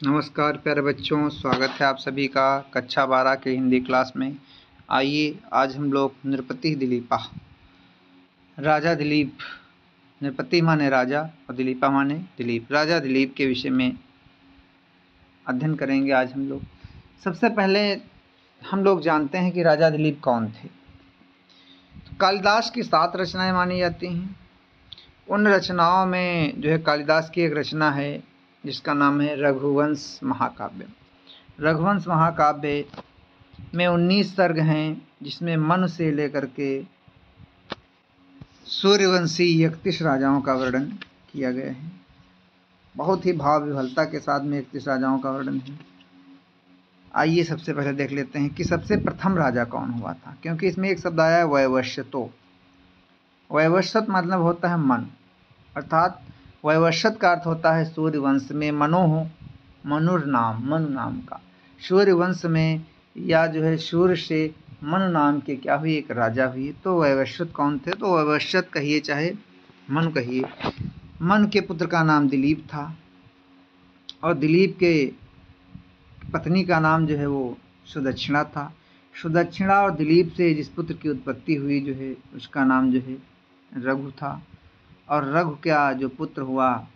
नमस्कार प्यारे बच्चों, स्वागत है आप सभी का कक्षा 12 के हिंदी क्लास में। आइए आज हम लोग नृपति दिलीपा, राजा दिलीप, नृपति माने राजा और दिलीपा माने दिलीप, राजा दिलीप के विषय में अध्ययन करेंगे। आज हम लोग सबसे पहले हम लोग जानते हैं कि राजा दिलीप कौन थे। तो कालिदास की 7 रचनाएं मानी जाती हैं। उन रचनाओं में जो है कालिदास की एक रचना है जिसका नाम है रघुवंश महाकाव्य। रघुवंश महाकाव्य में 19 सर्ग हैं, जिसमें मनु से लेकर के सूर्यवंशी 31 राजाओं का वर्णन किया गया है। बहुत ही भाव विह्वलता के साथ में 31 राजाओं का वर्णन है। आइए सबसे पहले देख लेते हैं कि सबसे प्रथम राजा कौन हुआ था, क्योंकि इसमें एक शब्द आया है वैवस्वतो। वैवस्वत मतलब होता है मन, अर्थात वैवस्वत का अर्थ होता है सूर्यवंश में मनोह, मनुर नाम, मनु नाम का सूर्यवंश में या जो है सूर्य से मनु नाम के क्या हुई, एक राजा हुई। तो वैवस्वत कौन थे? तो वैवस्वत कहिए चाहे मनु कहिए, मनु के पुत्र का नाम दिलीप था और दिलीप के पत्नी का नाम जो है वो सुदक्षिणा था। सुदक्षिणा और दिलीप से जिस पुत्र की उत्पत्ति हुई जो है उसका नाम जो है रघु था, और रघु का जो पुत्र हुआ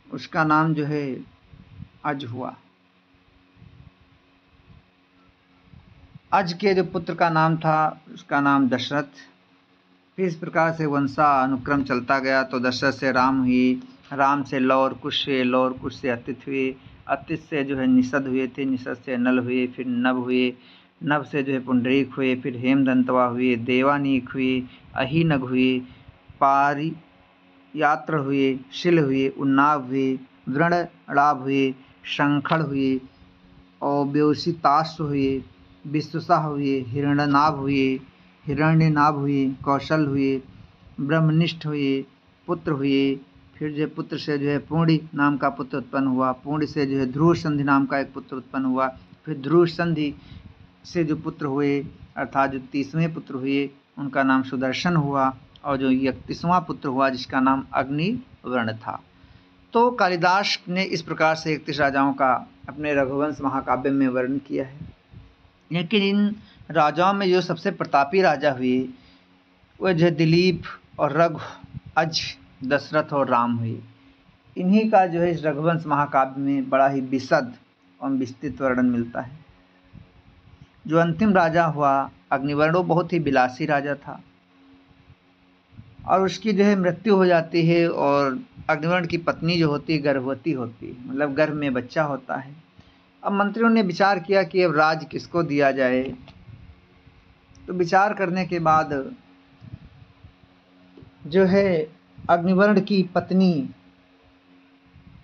उसका नाम जो है अज हुआ। अज के जो पुत्र का नाम था उसका नाम दशरथ। फिर इस प्रकार से वंशा अनुक्रम चलता गया। तो दशरथ से राम हुए, राम से लव और कुश हुए, लव और कुश से अतिथ हुए, अतिथ से जो है निषद हुए थे, निषद से नल हुए, फिर नभ हुए, नभ से जो है पुंडरीक हुए, फिर हेमदंतवा हुए, देवानीक हुए, अहिनग हुए, पारियात्र हुए, शिल हुए, उन्नाभ हुए, वृणलाभ हुए, शंखड़ हुए, और व्योसिताश्व हुए, विश्वसाह हुए, हिरण्यनाभ हुए, हिरण्यनाभ हुए, कौशल हुए, ब्रह्मनिष्ठ हुए, पुत्र हुए। फिर जो पुत्र से जो है पूर्णी नाम का पुत्र उत्पन्न हुआ, पूर्णी से जो है ध्रुव संधि नाम का एक पुत्र उत्पन्न हुआ। फिर ध्रुव संधि से जो पुत्र हुए अर्थात जो 30वें पुत्र हुए उनका नाम सुदर्शन हुआ, और जो 31वां पुत्र हुआ जिसका नाम अग्निवर्ण था। तो कालिदास ने इस प्रकार से 31 राजाओं का अपने रघुवंश महाकाव्य में वर्णन किया है। लेकिन इन राजाओं में जो सबसे प्रतापी राजा हुए वह जो दिलीप और रघु, अज, दशरथ और राम हुए। इन्हीं का जो है इस रघुवंश महाकाव्य में बड़ा ही विशद और विस्तृत वर्णन मिलता है। जो अंतिम राजा हुआ अग्निवर्ण, वो बहुत ही विलासी राजा था और उसकी जो है मृत्यु हो जाती है, और अग्निवर्ण की पत्नी जो होती है गर्भवती होती है, मतलब गर्भ में बच्चा होता है। अब मंत्रियों ने विचार किया कि अब राज किसको दिया जाए। तो विचार करने के बाद जो है अग्निवर्ण की पत्नी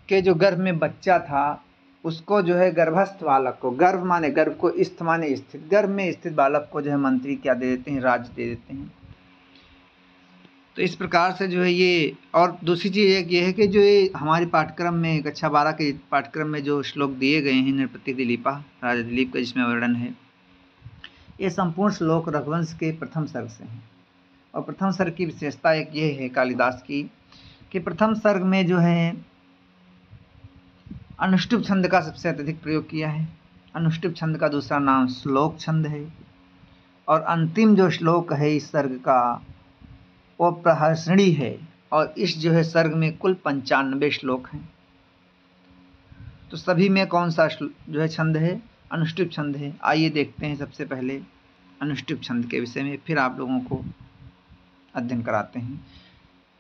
के जो गर्भ में बच्चा था उसको जो है गर्भस्थ बालक को, गर्भ माने गर्भ को, स्थ माने स्थित, गर्भ में स्थित बालक को जो है मंत्री क्या दे देते हैं, राज दे देते हैं। तो इस प्रकार से जो है ये, और दूसरी चीज़ एक ये है कि जो ये हमारे पाठ्यक्रम में कक्षा 12 के पाठ्यक्रम में जो श्लोक दिए गए हैं नृपति दिलीपा, राजा दिलीप का जिसमें वर्णन है, ये संपूर्ण श्लोक रघुवंश के प्रथम सर्ग से हैं। और प्रथम सर्ग की विशेषता एक ये है कालिदास की कि प्रथम सर्ग में जो है अनुष्टुप छंद का सबसे अत्यधिक प्रयोग किया है। अनुष्टुप छंद का दूसरा नाम श्लोक छंद है, और अंतिम जो श्लोक है इस सर्ग का वो प्रहर्षणी है, और इस जो है सर्ग में कुल 95 श्लोक हैं। तो सभी में कौन सा जो है छंद है, अनुष्टुप छंद है। आइए देखते हैं सबसे पहले अनुष्टुप छंद के विषय में, फिर आप लोगों को अध्ययन कराते हैं।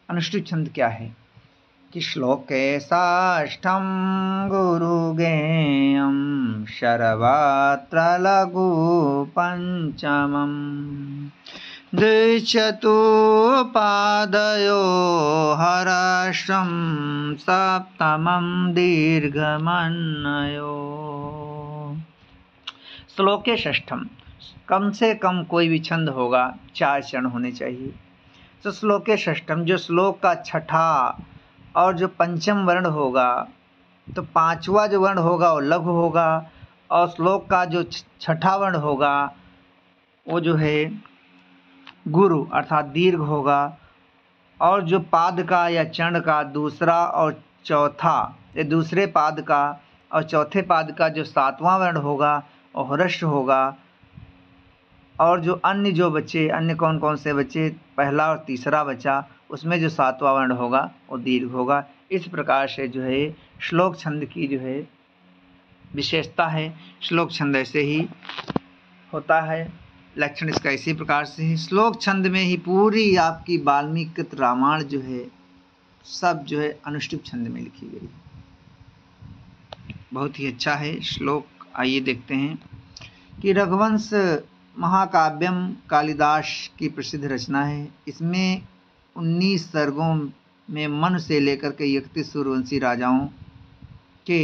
अनुष्टुप छंद क्या है कि श्लोके साष्टम गुरु गेयम शर्वात्र लघु पंचमम दृश्यतु पादयो हर्षं सप्तमं दीर्घमन्नयो। श्लोके षष्ठम, कम से कम कोई भी छंद होगा 4 चरण होने चाहिए। तो श्लोके षष्ठम, जो श्लोक का छठा और जो पंचम वर्ण होगा, तो 5वां जो वर्ण होगा वो लघु होगा, और श्लोक का जो छठा वर्ण होगा वो जो है गुरु अर्थात दीर्घ होगा, और जो पाद का या चरण का दूसरा और चौथा ये दूसरे पाद का और चौथे पाद का जो 7वां वर्ण होगा और ह्रस्व होगा, और जो अन्य जो बचे, अन्य कौन कौन से बचे, पहला और तीसरा बचा, उसमें जो 7वां वर्ण होगा वो दीर्घ होगा। इस प्रकार से जो है श्लोक छंद की जो है विशेषता है। श्लोक छंद ऐसे ही होता है, लक्षण इसका इसी प्रकार से है। श्लोक छंद में ही पूरी आपकी वाल्मीकि रामायण जो है सब जो है अनुष्टुप छंद में लिखी गई, बहुत ही अच्छा है श्लोक। आइए देखते हैं कि रघुवंश महाकाव्यम कालिदास की प्रसिद्ध रचना है। इसमें 19 सर्गों में मनु से लेकर के 31 सूर्यवंशी राजाओं के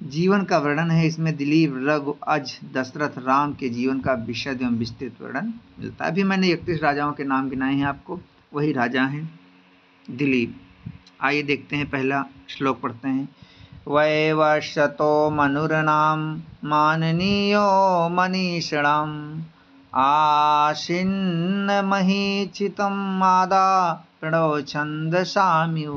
जीवन का वर्णन है। इसमें दिलीप, रघु, अज, दशरथ, राम के जीवन का विशद एवं विस्तृत वर्णन मिलता है। अभी मैंने 31 राजाओं के नाम गिनाए हैं आपको, वही राजा हैं दिलीप। आइए देखते हैं, पहला श्लोक पढ़ते हैं। वैवस्वतो मनुर्नाम माननीयो मनीषिणाम आशिन्न महीचितं मादा प्रणव छंदसाम्यु।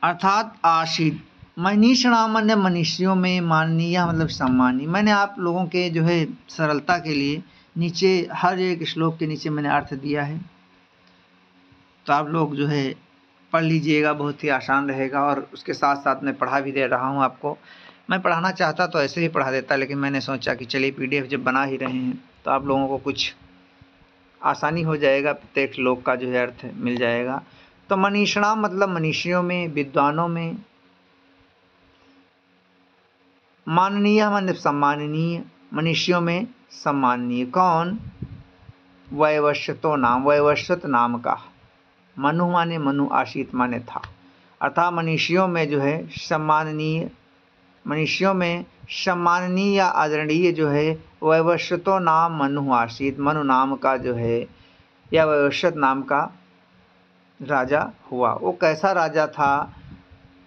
अर्थात आशित, मनीषिणाम माने मनुष्यों में, माननीय मतलब सम्मानी। मैंने आप लोगों के जो है सरलता के लिए नीचे हर एक श्लोक के नीचे मैंने अर्थ दिया है, तो आप लोग जो है पढ़ लीजिएगा, बहुत ही आसान रहेगा। और उसके साथ साथ मैं पढ़ा भी दे रहा हूँ आपको। मैं पढ़ाना चाहता तो ऐसे ही पढ़ा देता, लेकिन मैंने सोचा कि चलिए PDF जब बना ही रहे हैं तो आप लोगों को कुछ आसानी हो जाएगा, प्रत्येक श्लोक का जो है अर्थ मिल जाएगा। तो मनीषिणाम मतलब मनीषियों में, विद्वानों में, माननीय मतलब सम्माननीय, मनुष्यों में सम्माननीय। कौन? वैवस्वतो नाम, वैवस्वत नाम का। मनु माने मनु, आशित माने था। अर्थात मनुष्यों में जो है सम्माननीय, मनुष्यों में सम्माननीय या आदरणीय जो है वैवस्वतो नाम मनु आशित, मनु नाम का जो है या वैवस्वत नाम का राजा हुआ। वो कैसा राजा था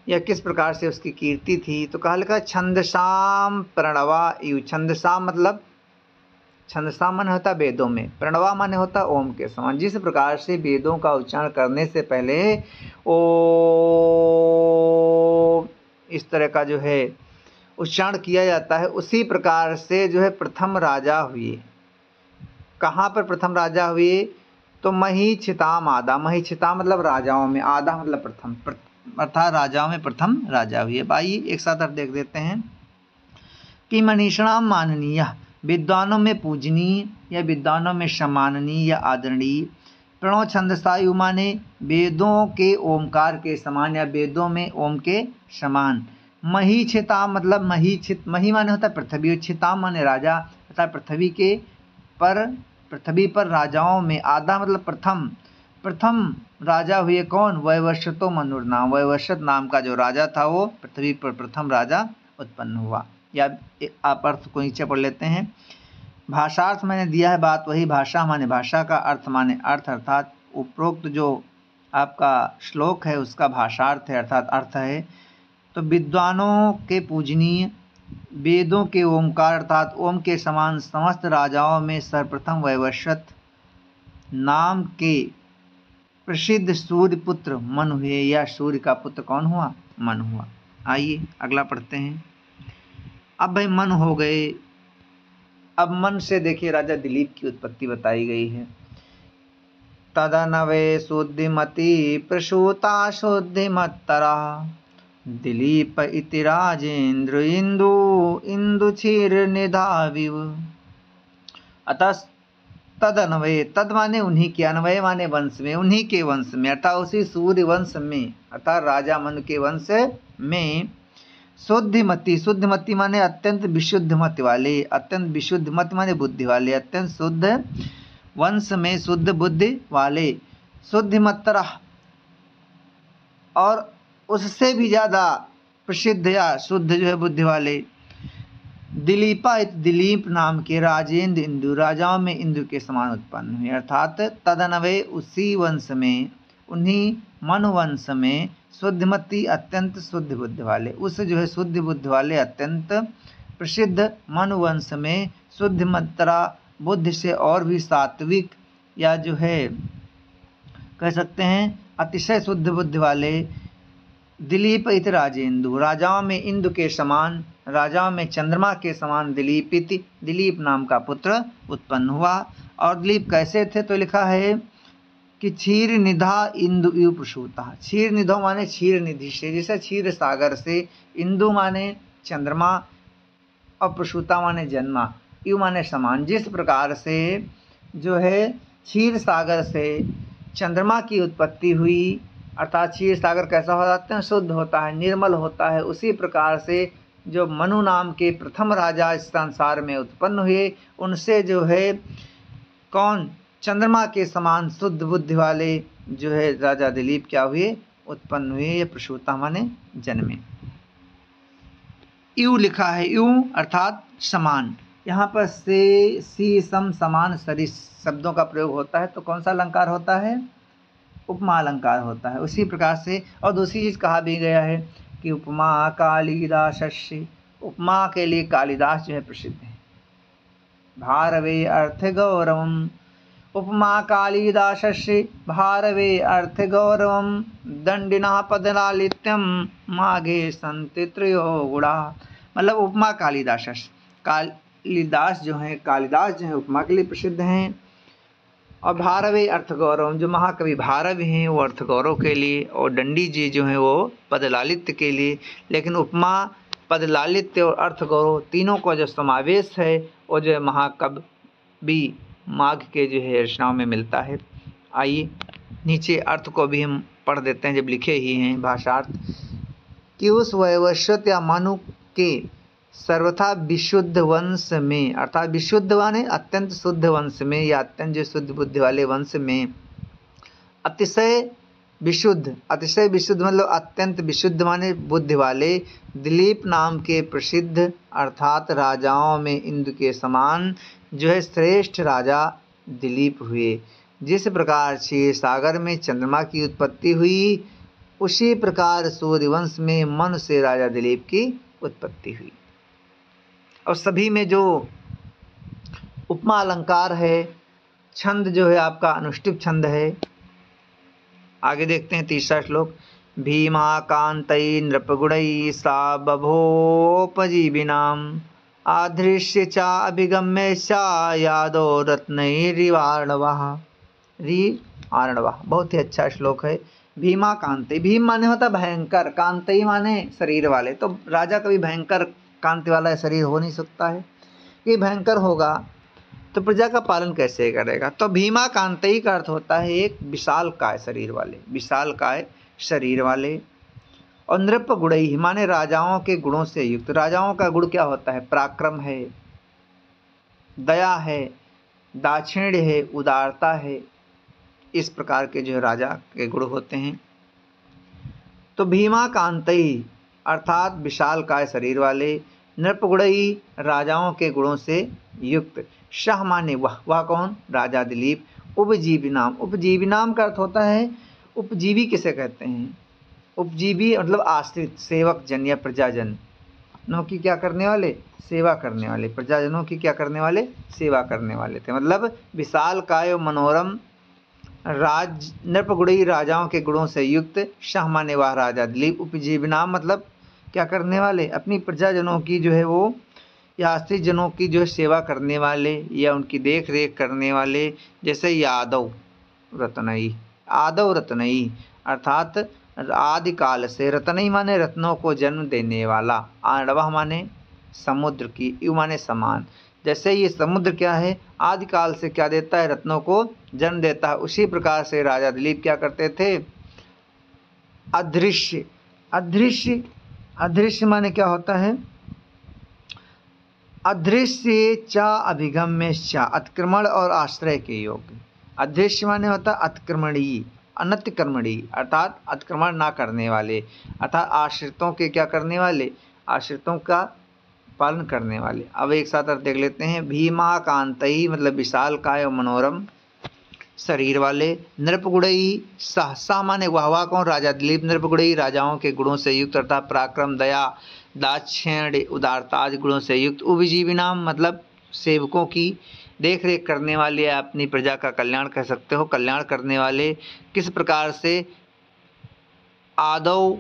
या किस प्रकार से उसकी कीर्ति थी? तो कहा लिखा छंदसाम प्रणवा यु। छंदसाम मतलब, छंदसाम माने होता वेदों में, प्रणवा माने होता ओम के समान। जिस प्रकार से वेदों का उच्चारण करने से पहले ओ इस तरह का जो है उच्चारण किया जाता है, उसी प्रकार से जो है प्रथम राजा हुए। कहाँ पर प्रथम राजा हुए? तो महीक्षिताम आदा, महीक्षिताम मतलब राजाओं में, आदा मतलब प्रथम, अर्थात राजाओं में प्रथम राजा हुए। आइए एक साथ अब देख देते हैं कि मनीषिणाम माननीय, विद्वानों में पूजनीय या विद्वानों में सम्माननीय या आदरणीय। प्रणव छंदसायु माने वेदों के ओमकार के समान या वेदों में ओम के समान। महीक्षिताम मतलब महीक्षित, मही माने होता है पृथ्वी, क्षिताम माने राजा, अर्थात पृथ्वी के पर, पृथ्वी पर राजाओं में। आधा मतलब प्रथम, प्रथम राजा हुए कौन? वैवस्वतो मनुर्नाम, वैवस्वत नाम का जो राजा था वो पृथ्वी पर प्रथम राजा उत्पन्न हुआ। या आप अर्थ को नीचे पढ़ लेते हैं। भाषार्थ मैंने दिया है, बात वही, भाषा माने भाषा का, अर्थ माने अर्थ, अर्थात उपरोक्त जो आपका श्लोक है उसका भाषार्थ है अर्थात अर्थ है। तो विद्वानों के पूजनीय, वेदों के ओमकार अर्थात ओम के समान समस्त राजाओं में सर्वप्रथम वैवस्वत नाम के प्रसिद्ध सूर्य पुत्र मनु हुए, या सूर्य का पुत्र कौन हुआ? मनु हुआ। आइए अगला पढ़ते हैं। अब भाई मन हो गए, अब मन से देखिए राजा दिलीप की उत्पत्ति बताई गई है। तदनवे शुद्धिमती प्रसूता शुद्धिमत्तरा दिलीप इति राजेंद्र इंदु इंदु क्षीर निधाविव। अतः तदन्वय, तद माने उन्हीं के, अन्वय माने वंश में, उन्हीं के वंश में, अर्थात उसी सूर्य वंश में, अर्थात राजा मनु के वंश में शुद्धिमती, शुद्धिमती माने अत्यंत विशुद्ध मत वाले, अत्यंत विशुद्ध मत माने बुद्धि वाले, अत्यंत शुद्ध वंश में शुद्ध बुद्धि वाले, शुद्धिमत्तरा और उससे भी ज़्यादा प्रसिद्ध या शुद्ध जो है बुद्धि वाले दिलीपा, दिलीप नाम के राजेंद्र इंदु, राजाओं में इंदु के समान उत्पन्न हुए। अर्थात तदनवे उसी वंश में, उन्हीं मनु वंश में शुद्धमती अत्यंत शुद्ध बुद्धि वाले, उस जो है शुद्ध बुद्धि वाले अत्यंत प्रसिद्ध मनु वंश में शुद्धमत्तरा बुद्धि से और भी सात्विक या जो है कह सकते हैं अतिशय शुद्ध बुद्धि वाले दिलीप इत राजेंदु, राजाओं में इंदु के समान, राजाओं में चंद्रमा के समान दिलीप इति, दिलीप नाम का पुत्र उत्पन्न हुआ। और दिलीप कैसे थे तो लिखा है कि क्षीर निधा इंदु यु प्रसूता। क्षीर निधो माने क्षीर निधि से, जैसे क्षीर सागर से, इंदु माने चंद्रमा और प्रसूता माने जन्मा, यु माने समान। जिस प्रकार से जो है क्षीर सागर से चंद्रमा की उत्पत्ति हुई, अर्थात क्षीर सागर कैसा हो जाता है, शुद्ध होता है, निर्मल होता है, उसी प्रकार से जो मनु नाम के प्रथम राजा इस संसार में उत्पन्न हुए, उनसे जो है कौन, चंद्रमा के समान शुद्ध बुद्धि वाले जो है राजा दिलीप क्या हुए, उत्पन्न हुए। ये प्रसूता माने जन्मे। यू लिखा है, यू अर्थात समान। यहाँ पर से, सी, सम, समान, सरिस शब्दों का प्रयोग होता है तो कौन सा अलंकार होता है, उपमा अलंकार होता है। उसी प्रकार से और दूसरी चीज कहा भी गया है कि उपमा कालिदासस्य, उपमा के लिए कालिदास जो है प्रसिद्ध है। भारवे अर्थ गौरवम, उपमा कालिदासस्य भारवे अर्थ गौरवम, दंडिना पदलालित्यम माघे संति त्रयो गुणा। मतलब उपमा कालिदास, कालिदास जो है उपमा के लिए प्रसिद्ध हैं। और भारवे अर्थ गौरव, जो महाकवि भारव हैं वो अर्थ गौरव के लिए, और दंडी जी जो हैं वो पदलालित्य के लिए। लेकिन उपमा, पदलालित्य और अर्थ गौरव तीनों का जो समावेश है वो जो है महाकवि माघ के जो है रचनाओं में मिलता है। आइए नीचे अर्थ को भी हम पढ़ देते हैं जब लिखे ही हैं भाषार्थ, कि उस वैवस्वत या मनु के सर्वथा विशुद्ध वंश में, अर्थात विशुद्ध माने अत्यंत शुद्ध वंश में या अत्यंत जो शुद्ध बुद्धि वाले वंश में, अतिशय विशुद्ध, अतिशय विशुद्ध मतलब अत्यंत विशुद्ध माने बुद्धि वाले दिलीप नाम के प्रसिद्ध अर्थात राजाओं में इंद्र के समान जो है श्रेष्ठ राजा दिलीप हुए। जिस प्रकार क्षीर सागर में चंद्रमा की उत्पत्ति हुई, उसी प्रकार सूर्यवंश में मनु से राजा दिलीप की उत्पत्ति हुई। और सभी में जो उपमा अलंकार है, छंद जो है आपका अनुष्टुप छंद है। आगे देखते हैं तीसरा श्लोक, भीमा कांतई नृपगुणई सा बभोपजीविनाम आधृष्य चा अभिगम्य चा यादो रत्नैरिवार्णवः रिवार्णवः। बहुत ही अच्छा श्लोक है। भीमा कांति, भीम माने होता भयंकर, कांति माने शरीर वाले। तो राजा कभी भयंकर कांति वाला शरीर हो नहीं सकता है, ये भयंकर होगा तो प्रजा का पालन कैसे करेगा। तो भीमा कांति का अर्थ होता है एक विशाल काय शरीर वाले, विशाल काय शरीर वाले। और नृप गुणई माने राजाओं के गुणों से युक्त। राजाओं का गुण क्या होता है, पराक्रम है, दया है, दाक्षिण्य है, उदारता है, इस प्रकार के जो राजा के गुण होते हैं। तो भीमा कांतई अर्थात विशाल काय शरीर वाले, नृपगुणई राजाओं के गुणों से युक्त, शाह माने वह कौन, राजा दिलीप। उपजीवी नाम, उपजीवी नाम का अर्थ होता है, उपजीवी किसे कहते हैं, उपजीवी मतलब आश्रित, सेवक जन या प्रजाजन नो की क्या करने वाले, सेवा करने वाले, प्रजाजनों की क्या करने वाले, सेवा करने वाले थे। मतलब विशाल काय मनोरम राज नृपगुणई राजाओं के गुणों से युक्त, शाह माने वह राजा दिलीप। उपजीवी नाम मतलब क्या करने वाले, अपनी प्रजाजनों की जो है वो या आश्रित जनों की जो है सेवा करने वाले या उनकी देख रेख करने वाले। जैसे यादव रत्नई, आदव रत्नई अर्थात आदिकाल से, रत्नई माने रत्नों को जन्म देने वाला, आर्णवः माने समुद्र की, यु माने समान। जैसे ये समुद्र क्या है, आदिकाल से क्या देता है, रत्नों को जन्म देता है। उसी प्रकार से राजा दिलीप क्या करते थे, अदृश्य, अदृश्य, अदृश्य माने क्या होता है, अदृश्य चा अभिगम्य चा, अतिक्रमण और आश्रय के योग्य। अदृश्य माने होता अतिक्रमणी, अनतिक्रमणी अर्थात अतिक्रमण ना करने वाले, अर्थात आश्रितों के क्या करने वाले, आश्रितों का पालन करने वाले। अब एक साथ अर्थ देख लेते हैं। भीमा कांतई मतलब विशाल काय और मनोरम शरीर वाले, नृपगुणई सहसा माने वह कौन, राजा दिलीप। नृपगुणई राजाओं के गुणों से युक्त अर्थात पराक्रम, दया, दाक्षिण्य, उदारता आदि गुणों से युक्त। उपजीवी नाम मतलब सेवकों की देख रेख करने वाले, अपनी प्रजा का कल्याण कह सकते हो, कल्याण करने वाले। किस प्रकार से, आदौ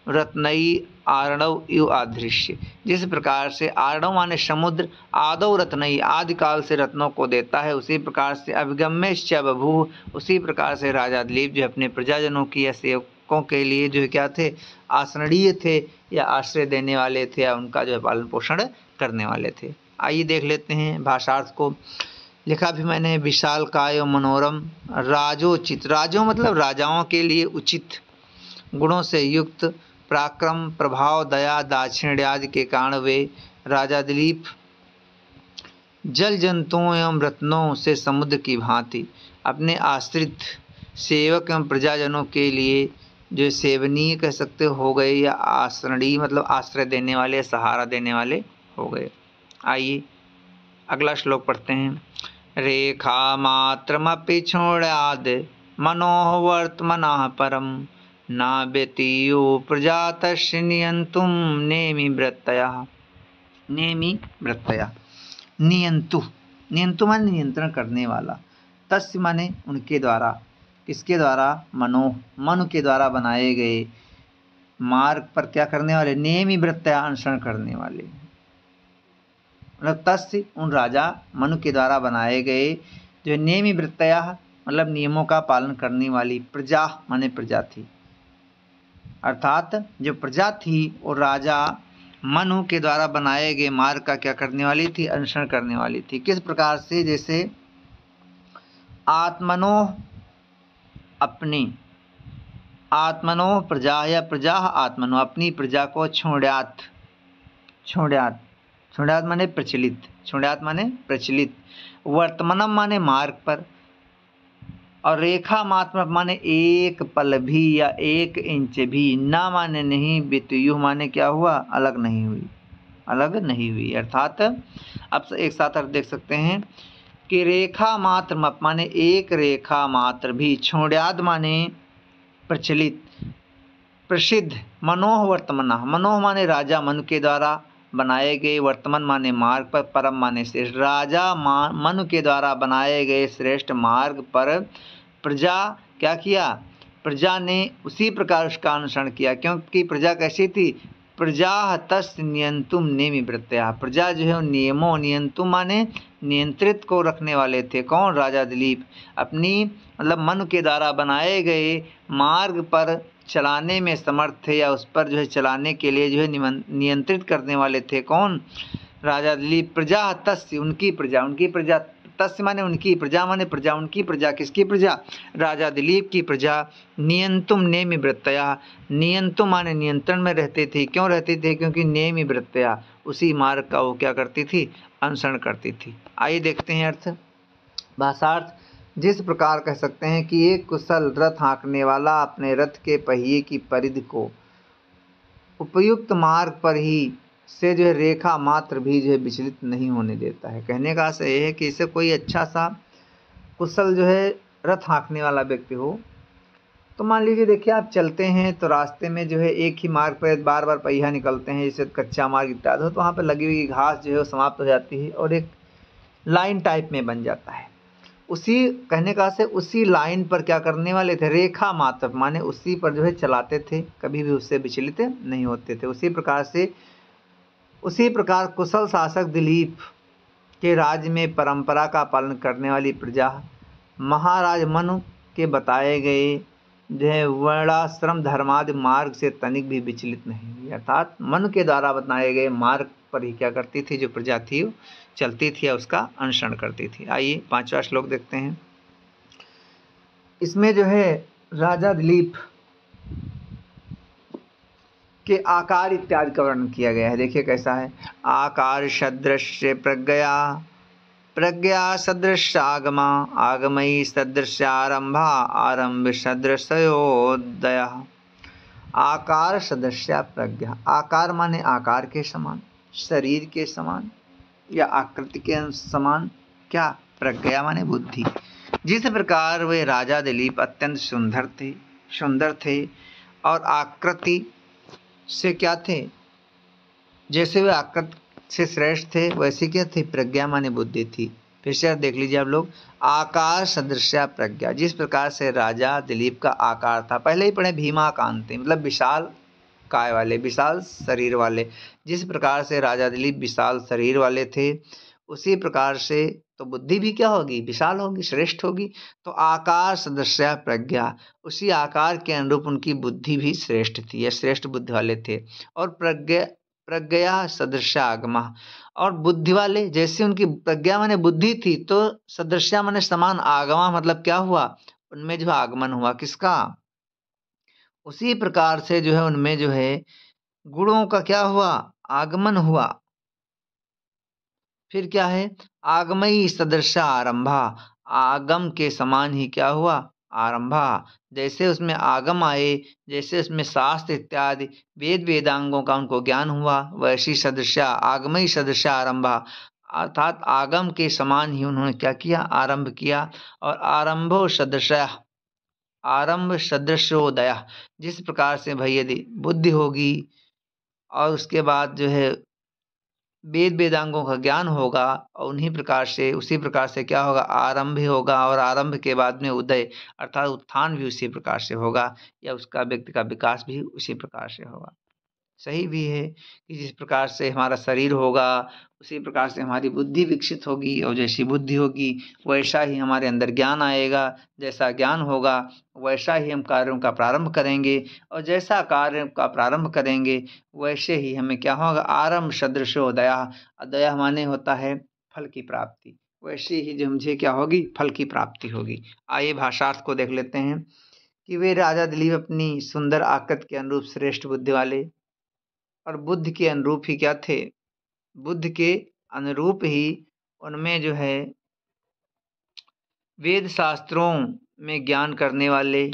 रत्नई आर्णव इव आदृश्य। जिस प्रकार से आर्णव माने समुद्र, आदौ रत्नई आदि काल से रत्नों को देता है, उसी प्रकार से अभिगम्यश्च बभूव, उसी प्रकार से राजा दिलीप जो अपने प्रजाजनों की या सेवकों के लिए जो क्या थे, आश्रयणीय थे या आश्रय देने वाले थे या उनका जो है पालन पोषण करने वाले थे। आइए देख लेते हैं भाषार्थ को। लिखा भी मैंने, विशाल काय मनोरम राजोचित, राजो मतलब राजाओं के लिए उचित, गुणों से युक्त, पराक्रम प्रभाव दया दाक्षिण्य आदि के कारण वे राजा दिलीप जल जंतुओं एवं रत्नों से समुद्र की भांति अपने आश्रित सेवक एवं प्रजाजनों के लिए जो सेवनीय कह सकते हो गए या आश्रयणीय मतलब आश्रय देने वाले, सहारा देने वाले हो गए। आइए अगला श्लोक पढ़ते हैं। रेखा मात्रमपि छोड़्याद मनोह वर्तमनः परम न व्यतीयो प्रजातस्य नियंतुम नेमि वृत्तयः। नेमि वृत्तयः, नियंतु, नियंतु माने नियंत्रण करने वाला, तस्य माने उनके द्वारा, किसके द्वारा, मनोह मनु के द्वारा बनाए गए, मार्ग पर क्या करने वाले, नेमि वृत्तयः अनुसरण करने वाले, मतलब तस्य उन राजा मनु के द्वारा बनाए गए जो नेमि वृत्तयः मतलब नियमों का पालन करने वाली, प्रजा माने प्रजा थी, अर्थात जो प्रजा थी और राजा मनु के द्वारा बनाए गए मार्ग का क्या करने वाली थी, अनुसरण करने वाली थी। किस प्रकार से, जैसे आत्मनो अपनी, आत्मनो प्रजा या प्रजा आत्मनो अपनी प्रजा को छोड़्यात, छोड़्यात, छोड़्यात माने प्रचलित, छोड़्यात माने प्रचलित, वर्तमानम माने मार्ग पर, और रेखा मात्र माने एक पल भी या एक इंच भी, ना माने नहीं, वितुयु माने क्या हुआ, अलग नहीं हुई, अलग नहीं हुई। अर्थात अब एक साथ अर्थ देख सकते हैं कि रेखा मात्र माने एक रेखा मात्र भी, छोड़्याद माने प्रचलित प्रसिद्ध, मनोह वर्तमनः, मनोह माने राजा मनु के द्वारा बनाए गए, वर्तमान माने मार्ग पर, परम माने श्रेष्ठ, राजा मनु के द्वारा बनाए गए श्रेष्ठ मार्ग पर प्रजा क्या किया, प्रजा ने उसी प्रकार उसका अनुसरण किया, क्योंकि प्रजा कैसी थी, प्रजा तस् नियंतुम नेमि वृत्तयः, प्रजा जो है नियमों, नियंतुम माने नियंत्रित को रखने वाले थे, कौन, राजा दिलीप, अपनी मतलब मनु के द्वारा बनाए गए मार्ग पर चलाने में समर्थ थे या उस पर जो है चलाने के लिए जो है नियंत्रित करने वाले थे, कौन, राजा दिलीप। प्रजा तस्य उनकी प्रजा, उनकी प्रजा, तस्य माने उनकी, प्रजा माने प्रजा, उनकी प्रजा, किसकी प्रजा, राजा दिलीप की प्रजा, नियंतुम नेमि वृत्तयः, नियंतुम माने नियंत्रण में रहते थे, क्यों रहते थे, क्योंकि नेमि वृत्तयः उसी मार्ग का वो क्या करती थी, अनुसरण करती थी। आइए देखते हैं अर्थ, भाषार्थ। जिस प्रकार कह सकते हैं कि एक कुशल रथ हाँकने वाला अपने रथ के पहिए की परिधि को उपयुक्त मार्ग पर ही से जो है रेखा मात्र भी जो है विचलित नहीं होने देता है। कहने का आशय यह है कि इसे कोई अच्छा सा कुशल जो है रथ हाँकने वाला व्यक्ति हो, तो मान लीजिए देखिए आप चलते हैं तो रास्ते में जो है एक ही मार्ग पर बार बार पहिया निकलते हैं, जैसे कच्चा मार्ग इत्यादि हो, तो वहाँ पर लगी हुई घास जो है वो समाप्त हो जाती है और एक लाइन टाइप में बन जाता है। उसी कहने का से उसी लाइन पर क्या करने वाले थे, रेखा मात्र माने उसी पर जो है चलाते थे, कभी भी उससे विचलित नहीं होते थे। उसी प्रकार कुशल शासक दिलीप के राज्य में परंपरा का पालन करने वाली प्रजा महाराज मनु के बताए गए जो है वर्णाश्रम धर्मादि मार्ग से तनिक भी विचलित नहीं हुई, अर्थात मनु के द्वारा बताए गए मार्ग पर ही क्या करती थी, जो प्रजा थी चलती थी या उसका अनुसरण करती थी। आइए 5वां श्लोक देखते हैं। इसमें जो है राजा दिलीप के आकार इत्यादि का वर्णन किया गया है। देखिए कैसा है, आकार सदृश प्रज्ञा, प्रज्ञा सदृश आगमा, आगमयी सदृश आरंभा, आरंभ सदृशयोदय। आकार सदृश प्रज्ञा, आकार माने आकार के समान, शरीर के समान या आकृति के समान, क्या, प्रज्ञा माने बुद्धि। जिस प्रकार वे राजा दिलीप अत्यंत सुंदर थे और आकृति से क्या थे, जैसे वे आकृति से श्रेष्ठ थे वैसे क्या थे, प्रज्ञा माने बुद्धि थी। फिर से देख लीजिए आप लोग। आकार सदृश्या प्रज्ञा, जिस प्रकार से राजा दिलीप का आकार था, पहले ही पढ़े भीमाकांति मतलब विशाल काय वाले, विशाल शरीर वाले। जिस प्रकार से राजा दिलीप विशाल शरीर वाले थे, उसी प्रकार से तो बुद्धि भी क्या होगी, विशाल होगी, श्रेष्ठ होगी। तो आकार सदृश्या प्रज्ञा, उसी आकार के अनुरूप उनकी बुद्धि भी श्रेष्ठ थी, या श्रेष्ठ बुद्धि वाले थे। और प्रज्ञा सदृश्या आगमा, और बुद्धि वाले जैसे उनकी प्रज्ञा माने बुद्धि थी, तो सदृश्या माने समान, आगमा मतलब क्या हुआ, उनमें जो आगमन हुआ किसका, उसी प्रकार से जो है उनमें जो है गुणों का क्या हुआ, आगमन हुआ। फिर क्या है, आगमयी सदृश आरंभा, आगम के समान ही क्या हुआ, आरंभा, जैसे उसमें आगम आए, जैसे उसमें शास्त्र इत्यादि वेद वेदांगों का उनको ज्ञान हुआ, वैसी सदृशा आगमयी सदृश आरंभा, अर्थात आगम के समान ही उन्होंने क्या किया, आरंभ किया। और आरंभो सदृश, आरंभ सदृशोदय, जिस प्रकार से भाई यदि बुद्धि होगी और उसके बाद जो है वेद वेदांगों का ज्ञान होगा, और उन्हीं प्रकार से उसी प्रकार से क्या होगा, आरंभ ही होगा, और आरंभ के बाद में उदय अर्थात उत्थान भी उसी प्रकार से होगा, या उसका व्यक्ति का विकास भी उसी प्रकार से होगा। सही भी है कि जिस प्रकार से हमारा शरीर होगा, उसी प्रकार से हमारी बुद्धि विकसित होगी, और जैसी बुद्धि होगी वैसा ही हमारे अंदर ज्ञान आएगा, जैसा ज्ञान होगा वैसा ही हम कार्यों का प्रारंभ करेंगे, और जैसा कार्य का प्रारंभ करेंगे वैसे ही हमें क्या होगा, आरंभ सदृशो दया, दया माने होता है फल की प्राप्ति, वैसे ही जो मुझे क्या होगी, फल की प्राप्ति होगी। आइए भाषार्थ को देख लेते हैं कि वे राजा दिलीप अपनी सुंदर आकृति के अनुरूप श्रेष्ठ बुद्धि वाले, और बुद्ध के अनुरूप ही क्या थे, बुद्ध के अनुरूप ही उनमें जो है वेद शास्त्रों में ज्ञान करने वाले,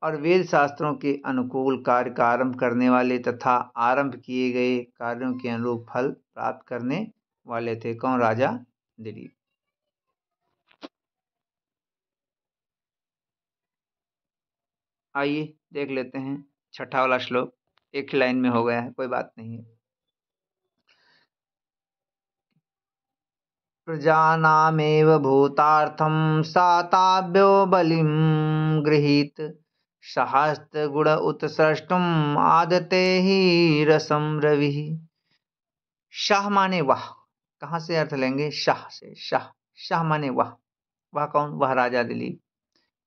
और वेद शास्त्रों के अनुकूल कार्य का आरंभ करने वाले, तथा आरंभ किए गए कार्यों के अनुरूप फल प्राप्त करने वाले थे। कौन, राजा दिलीप। आइए देख लेते हैं छठा वाला श्लोक, एक लाइन में हो गया है, कोई बात नहीं है। प्रजानामेव भूतार्थं साताभ्यो बलिं गृहीत, सहस्त्रगुण उत्सृष्टुम् आदते ही रसम रवि। शाह माने वह, कहाँ से अर्थ लेंगे, शाह से, शाह, शाह माने वह कौन, वह राजा दिलीप।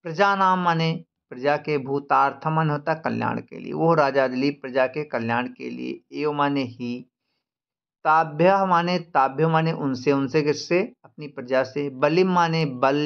प्रजा नाम माने प्रजा के, भूतार्थ मन होता कल्याण के लिए, वो राजा दिलीप प्रजा के कल्याण के लिए, एव माने ही, ताभ्य माने उनसे, उनसे किससे, अपनी प्रजा से, बलिम माने बल,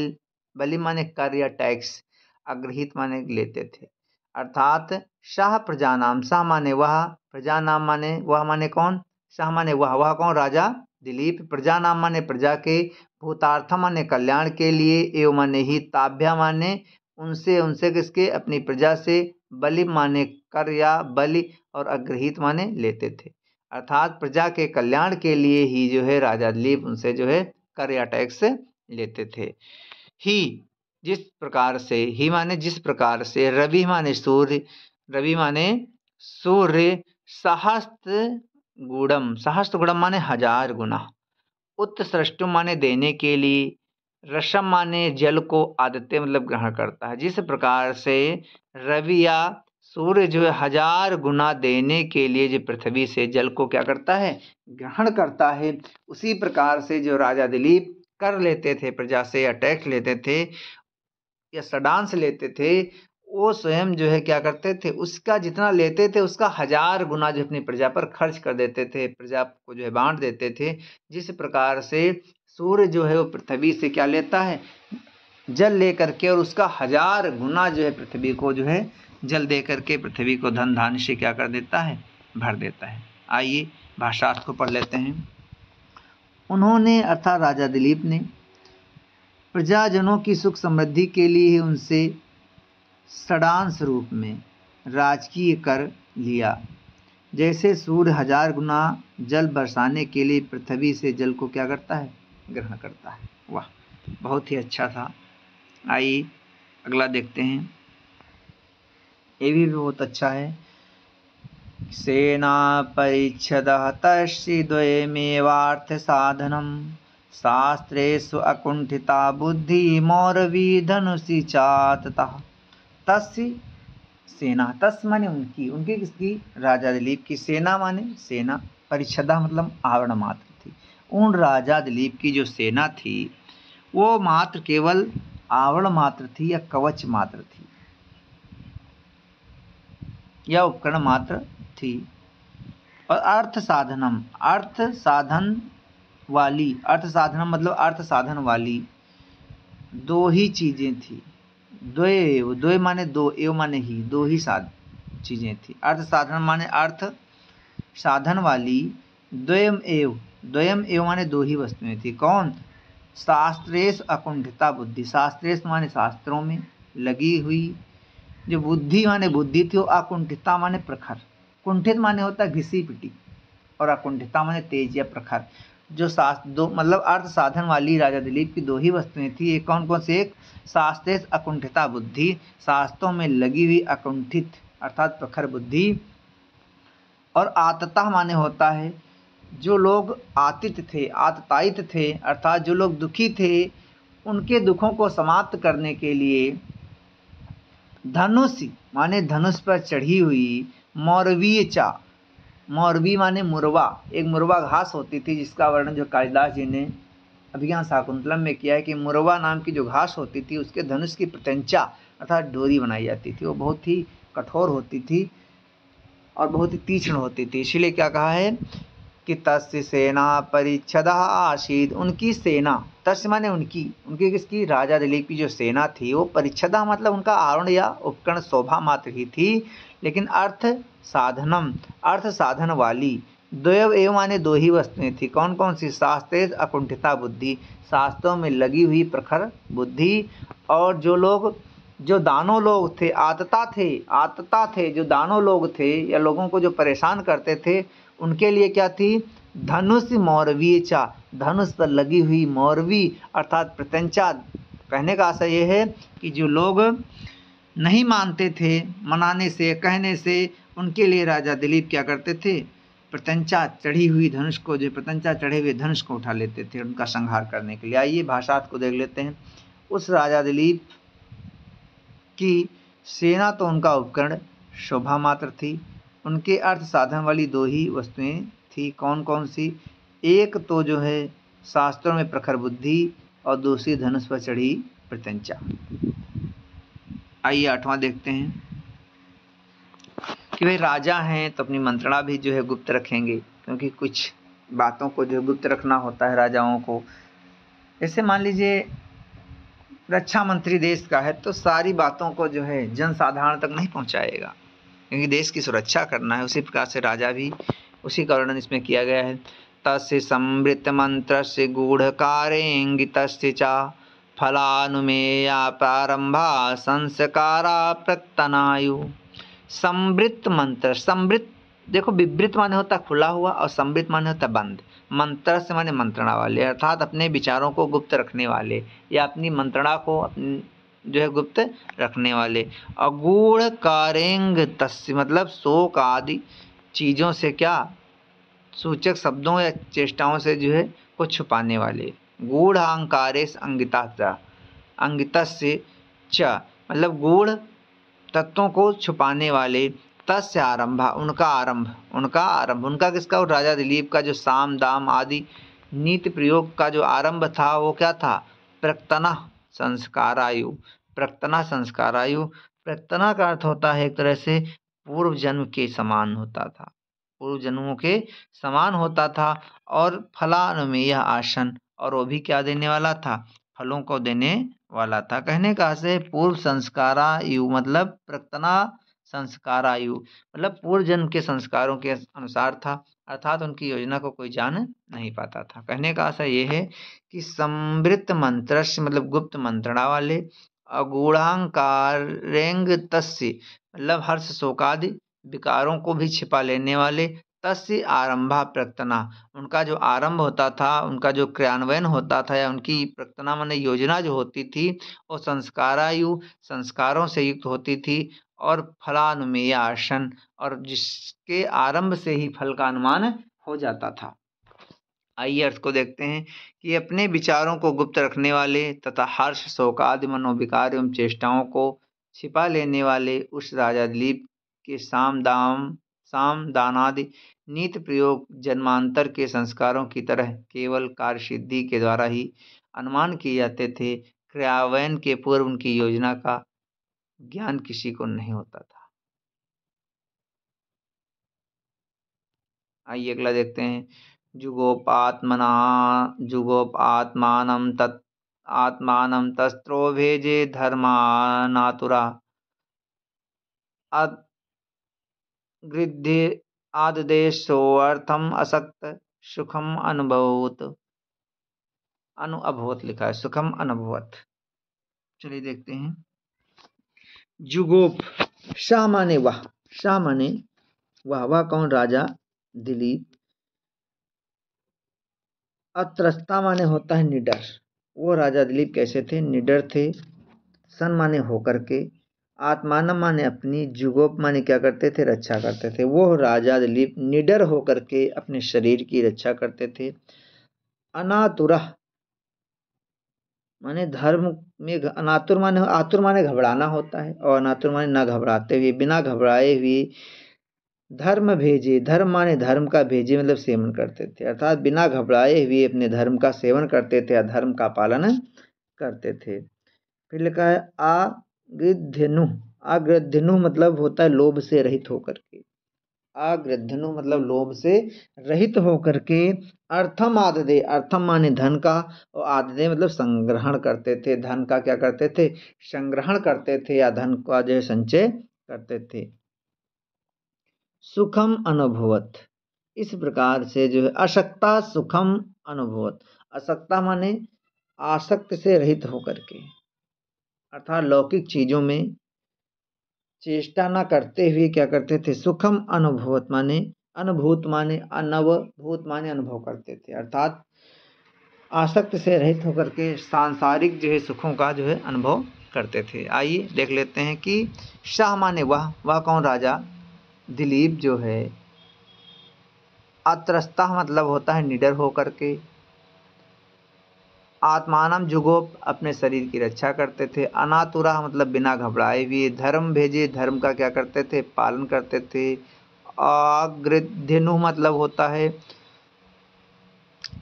बलिम माने कर या टैक्स, अग्रहित माने लेते थे। अर्थात शाह प्रजा नाम, शाह माने वह, प्रजा नाम माने वह, माने कौन, शाह माने वह कौन, राजा दिलीप। प्रजा नाम माने प्रजा के, भूतार्थ माने कल्याण के लिए, एवं माने ही, ताभ्या माने उनसे, उनसे किसके, अपनी प्रजा से, बलिम माने कर या बलि, और अग्रहित माने लेते थे। अर्थात प्रजा के कल्याण के लिए ही जो है राजा दिलीप उनसे जो है कर या टैक्स लेते थे। ही, जिस प्रकार से, ही माने जिस प्रकार से, रवि माने सूर्य, रवि माने सूर्य, सहस्त्र गुणम, सहस्त्र गुणम माने हजार गुना, उत्सृष्टुम माने देने के लिए, रसम माने जल को आदित्य मतलब ग्रहण करता है। जिस प्रकार से रवि या सूर्य जो है हजार गुना देने के लिए जो पृथ्वी से जल को क्या करता है, ग्रहण करता है, उसी प्रकार से जो राजा दिलीप कर लेते थे प्रजा से, या टैक्स लेते थे, या सडांस लेते थे, वो स्वयं जो है क्या करते थे, उसका जितना लेते थे उसका हजार गुना जो अपनी प्रजा पर खर्च कर देते थे, प्रजा को जो है बांट देते थे। जिस प्रकार से सूर्य जो है वो पृथ्वी से क्या लेता है, जल लेकर के, और उसका हजार गुना जो है पृथ्वी को जो है जल दे करके पृथ्वी को धन धान्य से क्या कर देता है, भर देता है। आइए भाषार्थ को पढ़ लेते हैं। उन्होंने अर्थात राजा दिलीप ने प्रजाजनों की सुख समृद्धि के लिए ही उनसे षडांश रूप में राजकीय कर लिया। जैसे सूर्य हजार गुना जल बरसाने के लिए पृथ्वी से जल को क्या करता है, ग्रहण करता है। वाह, बहुत ही अच्छा था। आइए अगला देखते हैं, ये भी बहुत अच्छा है। सेना परिच्छद तस्य द्वयमेवार्थ साधनम शास्त्रेषु अकुंठिता बुद्धि मौरवी धनुषि चाततः। तस्य सेना, तस् माने उनकी, उनकी किसकी, राजा दिलीप की। सेना माने सेना, परिच्छदा मतलब आवरण मात्र थी। उन राजा दिलीप की जो सेना थी वो मात्र केवल आवरण मात्र थी या कवच मात्र थी या उपकरण मात्र थी। और अर्थ साधनम, अर्थ साधन वाली, अर्थ साधनम मतलब अर्थ साधन वाली दो ही चीजें थी। द्वय, द्वय माने दो, एव माने ही, दो ही चीजें थी। अर्थ साधन माने अर्थ साधन वाली, द्वयम एव, द्वयम एव माने दो ही वस्तुएं थी। कौन? शास्त्रेश अकुंठिता बुद्धि, शास्त्रेश माने शास्त्रों में लगी हुई जो बुद्धि माने बुद्धि थी, अकुंठिता माने प्रखर, कुंठित माने होता घिसी पिटी और अकुंठिता माने तेज या प्रखर। जो शास्त्र दो मतलब अर्थ साधन वाली राजा दिलीप की दो ही वस्तुएं थी। एक कौन कौन से? एक शास्त्रेश अकुंठिता बुद्धि, शास्त्रों में लगी हुई अकुंठित अर्थात प्रखर बुद्धि, और आतता माने होता है जो लोग आतित थे, आततायित थे अर्थात जो लोग दुखी थे उनके दुखों को समाप्त करने के लिए धनुष माने धनुष पर चढ़ी हुई मौरवीय चा, मौरवी माने मुरवा, एक मुरवा घास होती थी जिसका वर्णन जो कालिदास जी ने अभिज्ञान शाकुंतलम में किया है कि मुरवा नाम की जो घास होती थी उसके धनुष की प्रत्यंचा अर्थात डोरी बनाई जाती थी। वो बहुत ही कठोर होती थी और बहुत ही तीक्ष्ण होती थी। इसीलिए क्या कहा है कि तस्य सेना परिच्छदा आसीद, उनकी सेना, तस्य माने उनकी, उनकी किसकी? राजा दिलीप की जो सेना थी वो परिच्छदा मतलब उनका आवरण या उपकरण शोभा मात्र ही थी, लेकिन अर्थ साधनम, अर्थ साधन वाली, द्वयव एव माने दो ही वस्तुएं थी। कौन कौन सी? शास्त्रेश अकुंठिता बुद्धि, शास्त्रों में लगी हुई प्रखर बुद्धि, और जो लोग जो दानव लोग थे, आतता थे जो दानव लोग थे या लोगों को जो परेशान करते थे उनके लिए क्या थी? धनुष मौरवी चा, धनुष पर लगी हुई मौरवी अर्थात प्रत्यंचा। कहने का आशय यह है कि जो लोग नहीं मानते थे मनाने से कहने से, उनके लिए राजा दिलीप क्या करते थे? प्रत्यंचा चढ़ी हुई धनुष को, जो प्रत्यंचा चढ़े हुए धनुष को उठा लेते थे उनका संहार करने के लिए। आइए भाषार्थ को देख लेते हैं। उस राजा दिलीप की सेना तो उनका उपकरण शोभा मात्र थी, उनके अर्थ साधन वाली दो ही वस्तुएं थी। कौन कौन सी? एक तो जो है शास्त्रों में प्रखर बुद्धि और दूसरी धनुष पर चढ़ी प्रत्यंचा। आइए आठवां देखते हैं कि भाई राजा हैं तो अपनी मंत्रणा भी जो है गुप्त रखेंगे, क्योंकि कुछ बातों को जो गुप्त रखना होता है राजाओं को। जैसे मान लीजिए रक्षा मंत्री देश का है तो सारी बातों को जो है जनसाधारण तक नहीं पहुंचाएगा, क्योंकि देश की सुरक्षा करना है। उसी प्रकार से राजा भी, उसी का वर्णन इसमें किया गया है। तस्य संवृत्त मंत्र से गूढ़कारेंगितस्य च फलानुमेया प्रारंभा संस्कारा प्रक्तनायु। संवृत्त मंत्र, संवृत्त देखो विवृत माने होता है खुला हुआ और संवृत्त माने होता है बंद। मंत्र से माने मंत्रणा वाले अर्थात अपने विचारों को गुप्त रखने वाले या अपनी मंत्रणा को जो है गुप्त रखने वाले। अगूढ़ कारेंग तस्य मतलब शोक आदि चीज़ों से क्या? सूचक शब्दों या चेष्टाओं से जो है को छुपाने वाले। गूढ़ अहंकारेश अंगिता, अंगितस्य च मतलब गूढ़ तत्वों को छुपाने वाले। तस्य आरंभा उनका आरंभ, उनका आरंभ, उनका किसका? और राजा दिलीप का जो साम दाम आदि नीति प्रयोग का जो आरंभ था वो क्या था? प्रक्तना संस्कारायु, प्रक्तना संस्कारायु। प्रक्तना का अर्थ होता है एक तरह से पूर्व जन्म के समान होता था, पूर्व जन्मों के समान होता था। और फलानुमेय आसन, और वो भी क्या देने वाला था? फलों को देने वाला था। कहने का से पूर्व संस्कारायु मतलब प्रक्तना संस्कारायु मतलब पूर्व जन्म के संस्कारों के अनुसार था, अर्थात उनकी योजना को कोई जान नहीं पाता था। कहने का आशय यह है कि संवृत्त मंत्रस्य मतलब गुप्त मंत्रणा वाले, अगूढ़ांकारेंग तस्य मतलब हर्ष शोकादि विकारों को भी छिपा लेने वाले। तस्य आरंभा प्रक्तना उनका जो आरंभ होता था, उनका जो क्रियान्वयन होता था या उनकी प्रक्तना माने योजना जो होती थी वो संस्कारायु संस्कारों से युक्त होती थी। और फलानुमेय आसन और जिसके आरंभ से ही फल का अनुमान हो जाता था। आइए अर्थ को देखते हैं कि अपने विचारों को गुप्त रखने वाले तथा हर्ष शोक आदि मनोविकार एवं चेष्टाओं को छिपा लेने वाले उस राजा दिलीप के साम दानादि नीति प्रयोग जन्मांतर के संस्कारों की तरह केवल कार्यसिद्धि के द्वारा ही अनुमान किए जाते थे। क्रियान्वयन के पूर्व उनकी योजना का ज्ञान किसी को नहीं होता था। आइए अगला देखते हैं। जुगोपात्मानं तस्त्रो भेजे धर्मानातुरा गृध्ये आददेशोऽर्थम असक्त सुखम अनुभवत लिखा है, सुखम अनुभवत। चलिए देखते हैं। जुगोप, शाह माने वाह, शाह माने वाह कौन? राजा दिलीप। अत्रस्ता माने होता है निडर। वो राजा दिलीप कैसे थे? निडर थे। सन माने होकर के, आत्मान माने अपनी, जुगोप माने क्या करते थे? रक्षा करते थे। वो राजा दिलीप निडर होकर के अपने शरीर की रक्षा करते थे। अनातुरा माने धर्म में, अनातुर माने, आतुर माने घबराना होता है, और अनातुर माने न घबराते हुए, बिना घबराए हुए धर्म भेजे। धर्म माने धर्म का, भेजे मतलब सेवन करते थे, अर्थात बिना घबराए हुए अपने धर्म का सेवन करते थे, अधर्म का पालन करते थे। फिर लिखा है आगृध्यनु। आगृध्यनु मतलब होता है लोभ से रहित होकर के। आगृध्यनु मतलब लोभ से रहित होकर के। अर्थम आददे, अर्थम माने धन का, और आददे मतलब संग्रहण करते थे। धन का क्या करते थे? संग्रहण करते थे, या धन का जो है संचय करते थे। सुखम अनुभवत, इस प्रकार से जो है अशक्ता सुखम अनुभवत। अशक्ता माने आसक्त से रहित होकर के, अर्थात लौकिक चीजों में चेष्टा न करते हुए क्या करते थे? सुखम अनुभवत माने अनुभूत माने अनवभूत माने अनुभव करते थे, अर्थात आसक्त से रहित होकर के सांसारिक जो है सुखों का जो है अनुभव करते थे। आइए देख लेते हैं कि शाह माने वह कौन? राजा दिलीप जो है। अत्रस्ता मतलब होता है निडर होकर के। आत्मानम जुगोप अपने शरीर की रक्षा करते थे। अनातुरा मतलब बिना घबराए हुए। धर्म भेजे धर्म का क्या करते थे? पालन करते थे। अगृध्यनु मतलब होता है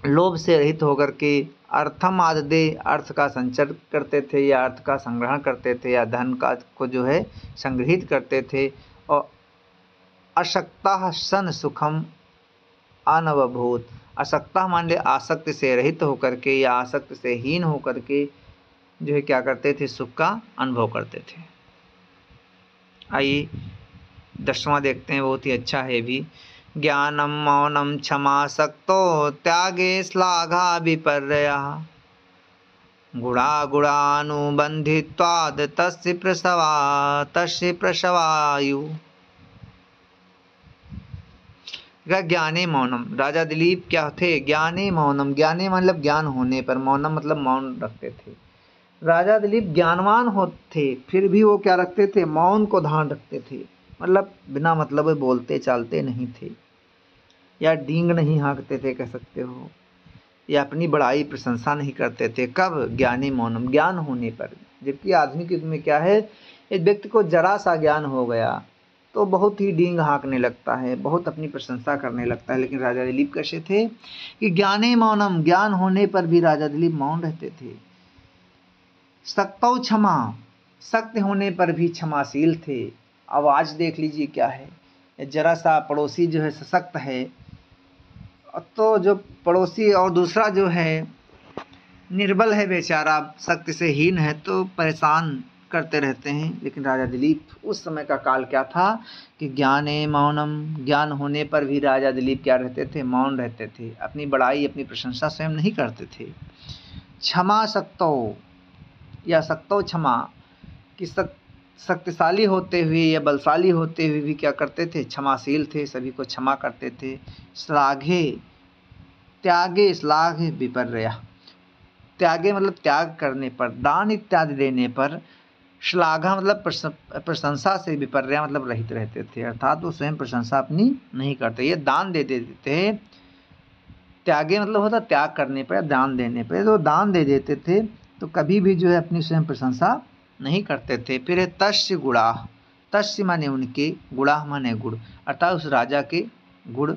लोभ से रहित होकर के। अर्थम आददे अर्थ का संचय करते थे, या अर्थ का संग्रहण करते थे, या धन का को जो है संग्रहित करते थे। और अशक्ता सन सुखम अनवभूत, अशक्ता मान ले आसक्ति से रहित होकर के, या आसक्ति से हीन होकर के जो है क्या करते थे? सुख का अनुभव करते थे। आइए 10वां देखते हैं, बहुत ही अच्छा है भी। ज्ञानम मौनम क्षमा सक्तो त्यागे श्लाघा विपर्यया गुणा गुणानुबंधित्वाद तस्य प्रसवायु। ज्ञाने मौनम, राजा दिलीप क्या थे? ज्ञाने मौनम, ज्ञाने मतलब ज्ञान होने पर, मौनम मतलब मौन रखते थे। राजा दिलीप ज्ञानवान होते फिर भी वो क्या रखते थे? मौन को धारण रखते थे, मतलब बिना मतलब बोलते चालते नहीं थे, या डींग नहीं हाँकते थे कह सकते हो, या अपनी बड़ाई प्रशंसा नहीं करते थे। कब? ज्ञानी मौनम, ज्ञान होने पर। जबकि आधुनिक युग में क्या है, एक व्यक्ति को जरा सा ज्ञान हो गया तो बहुत ही डींग हाँकने लगता है, बहुत अपनी प्रशंसा करने लगता है। लेकिन राजा दिलीप कैसे थे कि ज्ञाने मौनम, ज्ञान होने पर भी राजा दिलीप मौन रहते थे। सक्तौ क्षमा, सत्य होने पर भी क्षमाशील थे। अब आज देख लीजिए क्या है, जरा सा पड़ोसी जो है सशक्त है तो जो पड़ोसी और दूसरा जो है निर्बल है बेचारा, शक्ति से हीन है, तो परेशान करते रहते हैं। लेकिन राजा दिलीप, उस समय का काल क्या था कि ज्ञाने मौनम, ज्ञान होने पर भी राजा दिलीप क्या रहते थे? मौन रहते थे, अपनी बड़ाई अपनी प्रशंसा स्वयं नहीं करते थे। क्षमा सक्तो, या सक्तो क्षमा, कि शक्तिशाली होते हुए या बलशाली होते हुए भी क्या करते थे? क्षमाशील थे, सभी को क्षमा करते थे। श्लाघे, त्यागे श्लाघे विपर्यया, त्यागे मतलब त्याग करने पर, दान इत्यादि देने पर। श्लाघा मतलब प्रशंसा से, विपर्यया मतलब रहित रहते थे, अर्थात वो स्वयं प्रशंसा अपनी नहीं करते, ये दान दे देते थे त्यागे मतलब होता त्याग करने पर, दान देने पर। तो दान दे देते थे तो कभी भी जो है अपनी स्वयं प्रशंसा नहीं करते थे। फिर है तस्य गुणा, तस्य माने उनके, गुणा माने गुण, अर्थात उस राजा के गुण।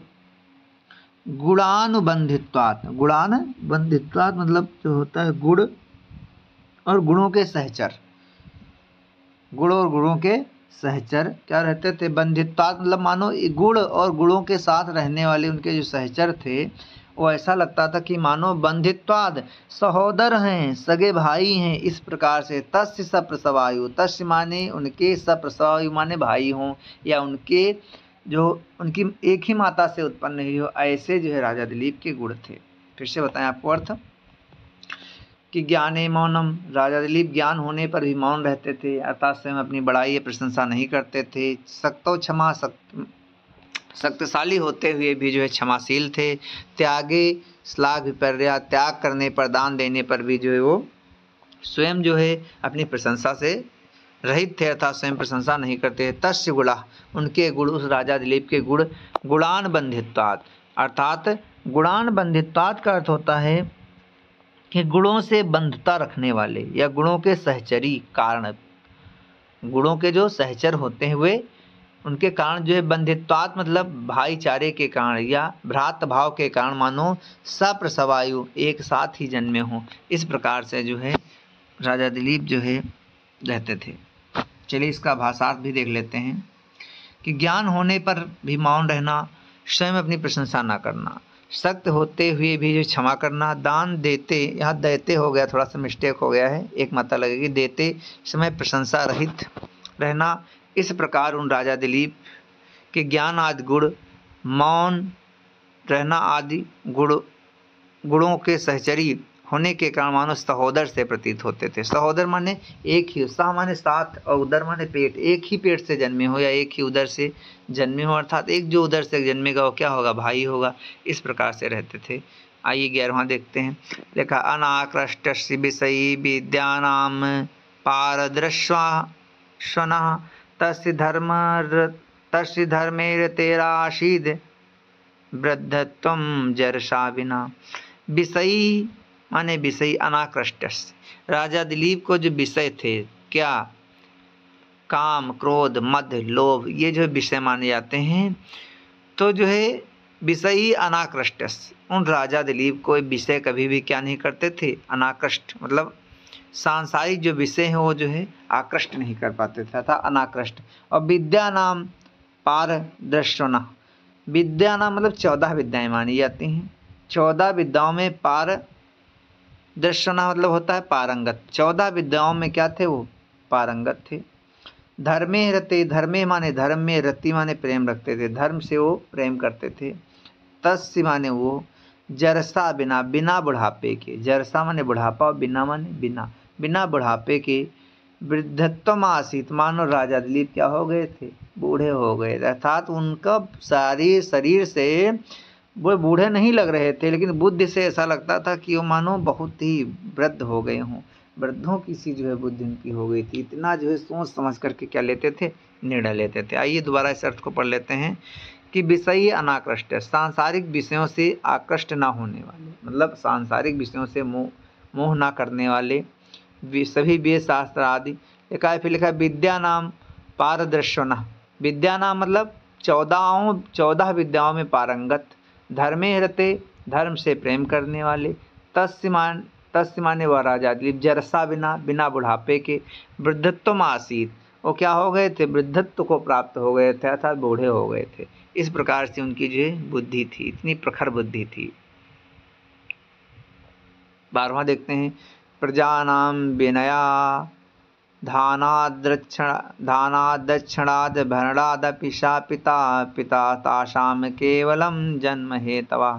गुणानुबंधित्वात्, गुणानुबंधित्वात् मतलब जो होता है गुण और गुणों के सहचर, गुण और गुणों के सहचर क्या रहते थे, बंधित्वात् मतलब मानो गुण और गुणों के साथ रहने वाले उनके जो सहचर थे वो ऐसा लगता था कि मानो बंधित्वाद सहोदर हैं, सगे भाई हैं, इस प्रकार से। तस्य सप्रसवायु, तस्य माने उनके, सप्रसवायु माने भाई हों या उनके जो उनकी एक ही माता से उत्पन्न हुई हो, ऐसे जो है राजा दिलीप के गुण थे। फिर से बताएं आपको अर्थ कि ज्ञाने मौनम, राजा दिलीप ज्ञान होने पर भी मौन रहते थे, अर्थात स्वयं अपनी बड़ाई या प्रशंसा नहीं करते थे। सक्तो क्षमा, शक्तिशाली होते हुए भी जो है क्षमाशील थे। त्यागे श्लाघ विपर्या, त्याग करने पर, दान देने पर भी जो है वो स्वयं जो है अपनी प्रशंसा से रहित थे, अर्थात स्वयं प्रशंसा नहीं करते। तस्य गुणा, उनके गुण, उस राजा दिलीप के गुण। गुणान बंधित्वात्, अर्थात गुणान बंधित्वात् का अर्थ होता है कि गुणों से बंधता रखने वाले या गुणों के सहचरी कारण, गुणों के जो सहचर होते हुए उनके कारण जो है बंधित्वात् मतलब भाईचारे के कारण या भ्रात भाव के कारण, मानो सप्रसवायु एक साथ ही जन्मे हों, इस प्रकार से जो है राजा दिलीप जो है रहते थे। चलिए इसका भाषार्थ भी देख लेते हैं कि ज्ञान होने पर भी मौन रहना, स्वयं अपनी प्रशंसा ना करना, सख्त होते हुए भी जो क्षमा करना, दान देते, यहाँ देते हो गया, थोड़ा सा मिस्टेक हो गया है, एक मात्रा लगेगी, देते समय प्रशंसा रहित रहना। इस प्रकार उन राजा दिलीप के ज्ञान आदि गुण, मौन रहना आदि गुणों के सहचरी होने के कारण मानो सहोदर से प्रतीत होते थे। सहोदर माने एक ही, सह माने साथ और उदर माने पेट, एक ही पेट से जन्मे हो या एक ही उदर से जन्मे हो, अर्थात एक जो उदर से जन्मेगा वो क्या होगा, भाई होगा, इस प्रकार से रहते थे। आइए 11वां देखते हैं। लिखा अनाकृष्ट विषयी विद्यानाम पारदृश्वाश्वनः तस्य धर्मेरतेराशीद वृद्धत्वं जरसा विना। विषयी माने विषयी, अनाकृष्ट, राजा दिलीप को जो विषय थे, क्या, काम, क्रोध, मद, लोभ, ये जो विषय माने जाते हैं, तो जो है विषयी अनाकृष्ट, उन राजा दिलीप को विषय कभी भी क्या नहीं करते थे, अनाकृष्ट मतलब सांसारिक जो विषय है वो जो है आकृष्ट नहीं कर पाते थे, था अनाकृष्ट। और विद्या नाम पारदर्शना, विद्या नाम मतलब 14 विद्याएं मानी जाती हैं, 14 विद्याओं में पारदर्शना मतलब होता है पारंगत, 14 विद्याओं में क्या थे, वो पारंगत थे। धर्मे रते, धर्मे माने धर्म में, रति माने प्रेम रखते थे, धर्म से वो प्रेम करते थे। तस्य माने वो, जरसा बिना, बिना बुढ़ापे के, जरसा माने बुढ़ापा, बिना माने बिना, बिना बुढ़ापे के। वृद्धत्व आसीत, मानो राजा दिलीप क्या हो गए थे, बूढ़े हो गए, अर्थात उनका सारी शरीर से वो बूढ़े नहीं लग रहे थे, लेकिन बुद्धि से ऐसा लगता था कि वो मानो बहुत ही वृद्ध हो गए हों, वृद्धों की सी जो है बुद्धि उनकी हो गई थी। इतना जो है सोच समझ करके क्या लेते थे, निर्णय लेते थे। आइए दोबारा इस अर्थ को पढ़ लेते हैं कि विषयी अनाकृष्ट, सांसारिक विषयों से आकृष्ट ना होने वाले, मतलब सांसारिक विषयों से मोह ना करने वाले, सभी वेद शास्त्र आदि। लिखा है, फिर लिखा है विद्या नाम पारदर्शना, विद्या नाम मतलब 14 विद्याओं में पारंगत। धर्मे रते, धर्म से प्रेम करने वाले। तस्य माने वह राजा दिलीप, जरसा बिना, बिना बुढ़ापे के। वृद्धत्व आसीत, वो क्या हो गए थे, वृद्धत्व को प्राप्त हो गए थे, अर्थात बूढ़े हो गए थे। इस प्रकार से उनकी जो बुद्धि थी, इतनी प्रखर बुद्धि थी। 12वां देखते हैं। प्रजानां विनया दानादक्षिणाद भरणादपि शापिता पिता तासां केवलं जन्म हेतवा।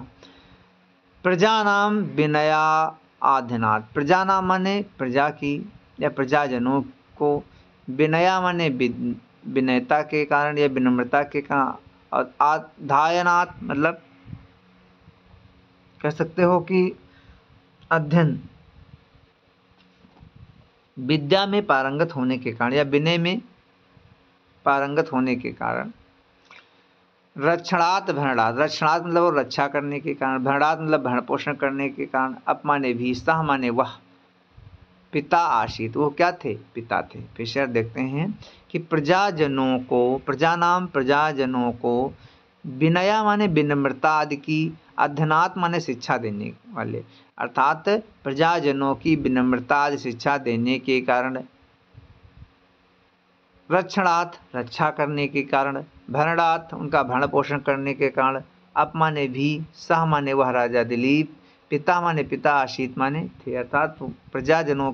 प्रजानां विनया आधनात्, प्रजानां माने प्रजा की या प्रजाजनों को, विनया माने विनयता के कारण या विनम्रता के कारण, और अध्ययनात् मतलब कह सकते हो कि अध्ययन, विद्या में पारंगत होने के कारण या विनय में पारंगत होने के कारण। रक्षणात् भरणात्, रक्षणात् मतलब वो रक्षा करने के कारण, भरणात् मतलब भरण पोषण करने के कारण, अपमाने भी, सह माने वह, पिता आशीत वो क्या थे, पिता थे। फिर से देखते हैं कि प्रजाजनों को, प्रजानाम प्रजाजनों को, विनया माने विनम्रता आदि की, अध्ययनात् माने शिक्षा देने वाले, अर्थात प्रजाजनों की विनम्रता आदि शिक्षा देने के कारण, रक्षणार्थ रक्षा करने के कारण, भरणार्थ उनका भरण पोषण करने के कारण, अपमाने भी, सह माने वह राजा दिलीप, पिता माने पिता, आशीत माने थे, अर्थात प्रजाजनों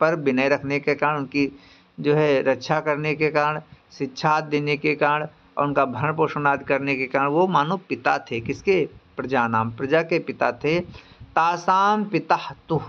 पर विनय रखने के कारण, उनकी जो है रक्षा करने के कारण, शिक्षा देने के कारण और उनका भरण पोषण आदि करने के कारण वो मानो पिता थे। किसके, प्रजा नाम, प्रजा के पिता थे। तासाम पिता तु,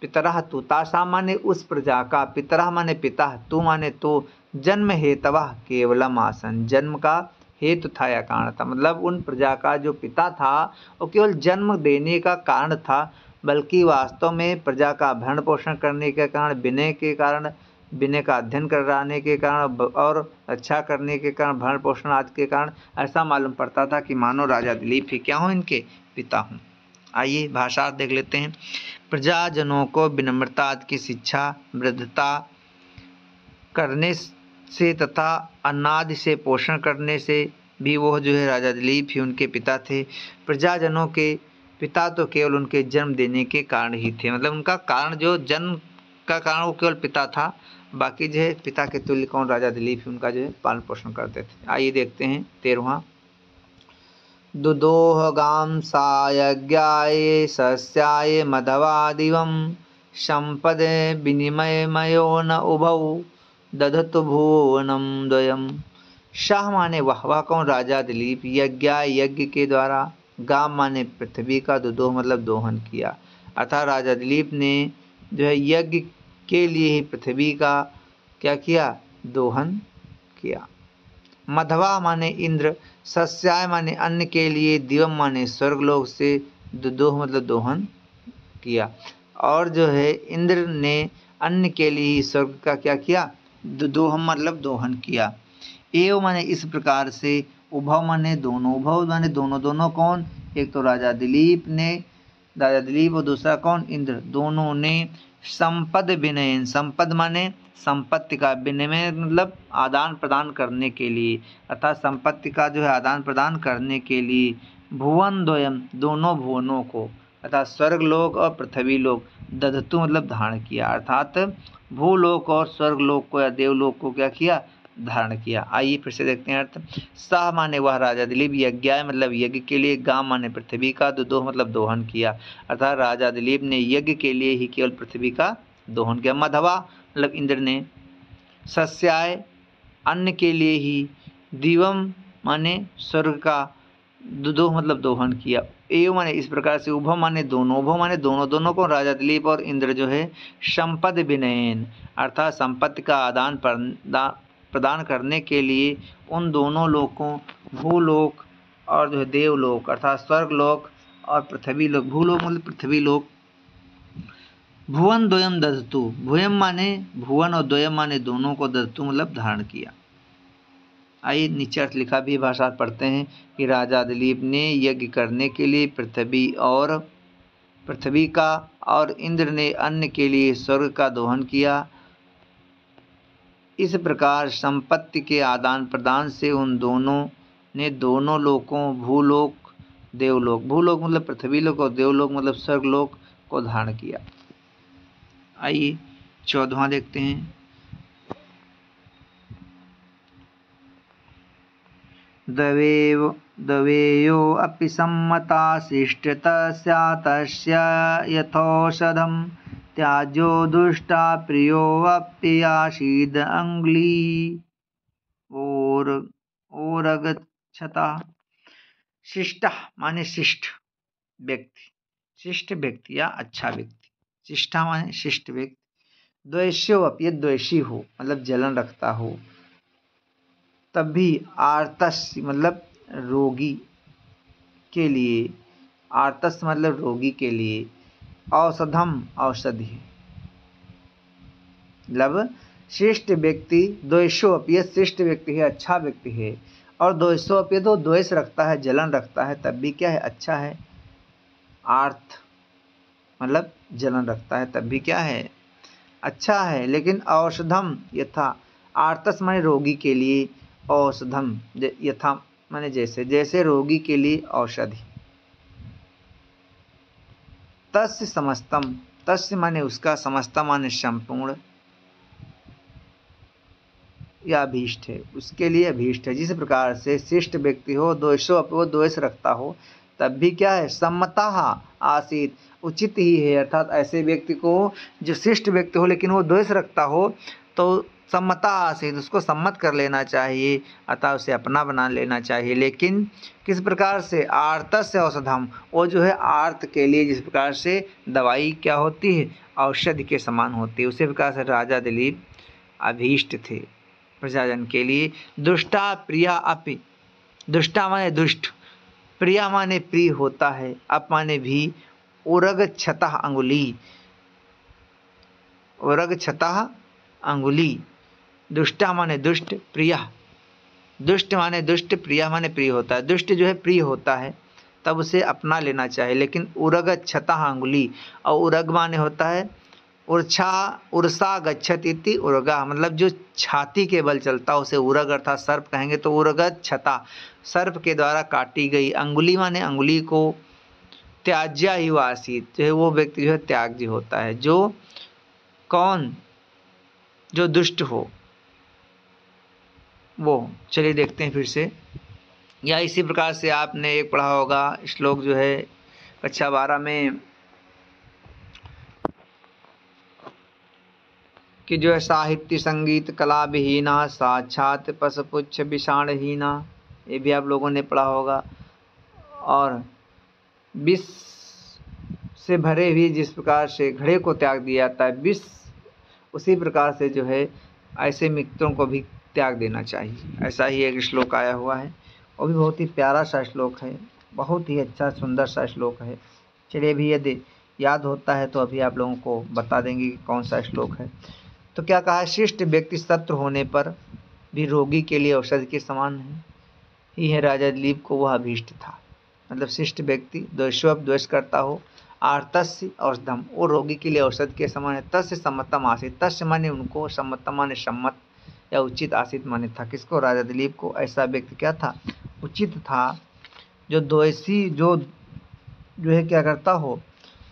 पितरह तु, तासाम माने उस प्रजा का, पितरह माने पिता, तु माने तो, जन्म हेतवः केवलम आसन, जन्म का हेतु था या कारण था, मतलब उन प्रजा का जो पिता था वो केवल जन्म देने का कारण था, बल्कि वास्तव में प्रजा का भरण पोषण करने के कारण, विनय के कारण, विनय का अध्ययन कराने के कारण और अच्छा करने के कारण, भरण पोषण आदि के कारण ऐसा मालूम पड़ता था कि मानो राजा दिलीप ही क्या हो, इनके पिता हों। आइए भाषार्थ देख लेते हैं। प्रजाजनों को विनम्रता आदि की शिक्षा, वृद्धता करने से तथा अन्नादि से पोषण करने से भी वो जो है राजा दिलीप ही उनके पिता थे। प्रजाजनों के पिता तो केवल उनके जन्म देने के कारण ही थे, मतलब उनका कारण जो जन्म का कारण वो केवल पिता था, बाकी जो है पिता के तुल्य कौन, राजा दिलीप ही उनका जो है पालन पोषण करते थे। आइए देखते हैं 13वां। दुदोहगां सायज्ञाये सस्याय मधवादिवं संपदे विनिमयमयो न उभौ दधतु भुवनं द्वयम्। शाह माने वह कौन, राजा दिलीप, यज्ञाय यज्ञ के द्वारा, गाम माने पृथ्वी का, दुदोह मतलब दोहन किया, अर्थात राजा दिलीप ने जो है यज्ञ के लिए ही पृथ्वी का क्या किया, दोहन किया। मधवा माने इंद्र, सस्याय माने अन्न के लिए, दिवम माने स्वर्गलोक से, दुदोह मतलब दोहन किया, और जो है इंद्र ने अन्न के लिए ही स्वर्ग का क्या किया, दुदोह मतलब दोहन किया। एव माने इस प्रकार से, उभव माने दोनों, उभव माने दोनों, दोनों कौन, एक तो राजा दिलीप ने, राजा दिलीप और दूसरा कौन, इंद्र, दोनों ने संपद विनयन, संपद माने संपत्ति का, विनिमय मतलब आदान प्रदान करने के लिए, अर्थात संपत्ति का जो है आदान प्रदान करने के लिए, भुवन द्वयम दोनों भुवनों को, अर्थात स्वर्गलोक और पृथ्वी लोक, दधतु मतलब धारण किया, अर्थात भूलोक और स्वर्गलोक को या देवलोक को क्या किया, धारण किया। आइए फिर से देखते हैं अर्थ। साह माने वह राजा दिलीप, यज्ञाय मतलब यज्ञ के लिए, गाम माने पृथ्वी का, दुदोह मतलब दोहन किया, अर्थात राजा दिलीप ने यज्ञ के लिए ही केवल पृथ्वी का दोहन किया। मधवा मतलब इंद्र ने, सस्याय अन्न के लिए ही, दिवम माने स्वर्ग का, दुदोह मतलब दोहन किया, एव माने इस प्रकार से, उभव माने दोनों, उभव माने दोनों, दोनों को राजा दिलीप और इंद्र जो है संपद विनयन, अर्थात संपत्ति का आदान प्रदान करने के लिए उन दोनों लोकों, भूलोक और जो है देवलोक, अर्थात स्वर्गलोक और पृथ्वी लोक, भूलोक मतलब पृथ्वी लोक, भुवन द्वयम दधतु, भुवम माने भुवन और द्वयम माने दोनों को, दधतु मतलब धारण किया। आइए नीचे अर्थ लिखा भी, भाषा पढ़ते हैं कि राजा दिलीप ने यज्ञ करने के लिए पृथ्वी का और इंद्र ने अन्न के लिए स्वर्ग का दोहन किया। इस प्रकार संपत्ति के आदान प्रदान से उन दोनों ने दोनों लोकों, भूलोक देवलोक, भूलोक मतलब पृथ्वी लोक और देवलोक मतलब स्वर्गलोक को धारण किया। आइए 14वां देखते हैं। दवेयो अपि सम्मता शिष्टतस्या तस्य यथौषधं त्याज्यो दुष्टा प्रियोऽप्यासीद अंगुली ओरगच्छता। शिष्ट माने शिष्ट व्यक्ति, शिष्ट व्यक्ति या अच्छा व्यक्ति, शिष्टा माने शिष्ट व्यक्ति, द्वेष्यो अपि द्वेषी हो मतलब जलन रखता हो, तब भी आर्तस मतलब रोगी के लिए, आर्तस मतलब रोगी के लिए, औषधम औषधि मतलब श्रेष्ठ व्यक्ति, द्वेषो अपि शिष्ट व्यक्ति है, अच्छा व्यक्ति है, और द्वेषो अपि तो द्वेष रखता है, जलन रखता है, तब भी क्या है, अच्छा है। आर्थ मतलब जलन रखता है तब भी क्या है, अच्छा है। लेकिन औषधम यथा, आर्तस माने रोगी के लिए, औषधम यथा माने जैसे, जैसे रोगी के लिए औषधि। तस्य समस्तम, तस्य माने उसका, समस्तम माने संपूर्ण, या अभीष्ट है, उसके लिए अभीष्ट है। जिस प्रकार से शिष्ट व्यक्ति हो, द्वेषो वो द्वेष रखता हो, तब भी क्या है, सम्मता आसीत, उचित ही है। अर्थात ऐसे व्यक्ति को, जो शिष्ट व्यक्ति हो लेकिन वो द्वेष रखता हो, तो सम्मता आसीत, उसको सम्मत कर लेना चाहिए, अतः उसे अपना बना लेना चाहिए। लेकिन किस प्रकार से, आर्तस्य औषधम, वो जो है आर्त के लिए जिस प्रकार से दवाई क्या होती है, औषधि के समान होती है, उसी प्रकार से राजा दिलीप अभीष्ट थे प्रजाजन के लिए। दुष्टा प्रिया अपि, दुष्टा माने दुष्ट, प्रिया माने प्रिय होता है, अप माने भी, उरग छतः अंगुली, उरग छतः अंगुली, दुष्टा माने दुष्ट, प्रिया, दुष्ट माने दुष्ट, प्रिया माने प्रिय होता है। दुष्ट जो है प्रिय होता है, तब उसे अपना लेना चाहिए। लेकिन उरग छतः अंगुली, और उरग माने होता है उर्छा, उर्सा गच्छति इति उर्गा, मतलब जो छाती के बल चलता उसे उरग अर्थात सर्प कहेंगे। तो उरगत छता, सर्प के द्वारा काटी गई। अंगुली माने अंगुली को, त्याज्या ही वासित, जो है वो व्यक्ति जो है त्याज्य होता है। जो कौन, जो दुष्ट हो वो। चलिए देखते हैं फिर से, या इसी प्रकार से आपने एक पढ़ा होगा श्लोक जो है कक्षा 12 में, कि जो है साहित्य संगीत कला विहीना, साक्षात पशुपुच्छ विषाणहीना, ये भी आप लोगों ने पढ़ा होगा। और विष से भरे हुए जिस प्रकार से घड़े को त्याग दिया जाता है, विष उसी प्रकार से जो है ऐसे मित्रों को भी त्याग देना चाहिए। ऐसा ही एक श्लोक आया हुआ है, वो भी बहुत ही प्यारा सा श्लोक है, बहुत ही अच्छा सुंदर सा श्लोक है। चलिए अभी यदि याद होता है तो अभी आप लोगों को बता देंगे कि कौन सा श्लोक है। तो क्या कहा है, शिष्ट व्यक्ति शत्रु होने पर भी रोगी के लिए औषधि के समान है। ही है राजा दिलीप को वह अभीष्ट था। मतलब शिष्ट व्यक्ति द्वेषो द्वेष करता हो, आर्तस्य औषधम, वो रोगी के लिए औषध के समान है। तस्य सम्मतम आसित, तस्य माने उनको, सम्मतम माने सम्मत या उचित, आसित माने था। किसको, राजा दिलीप को। ऐसा व्यक्ति क्या था, उचित था। जो द्वेषी, जो है क्या करता हो,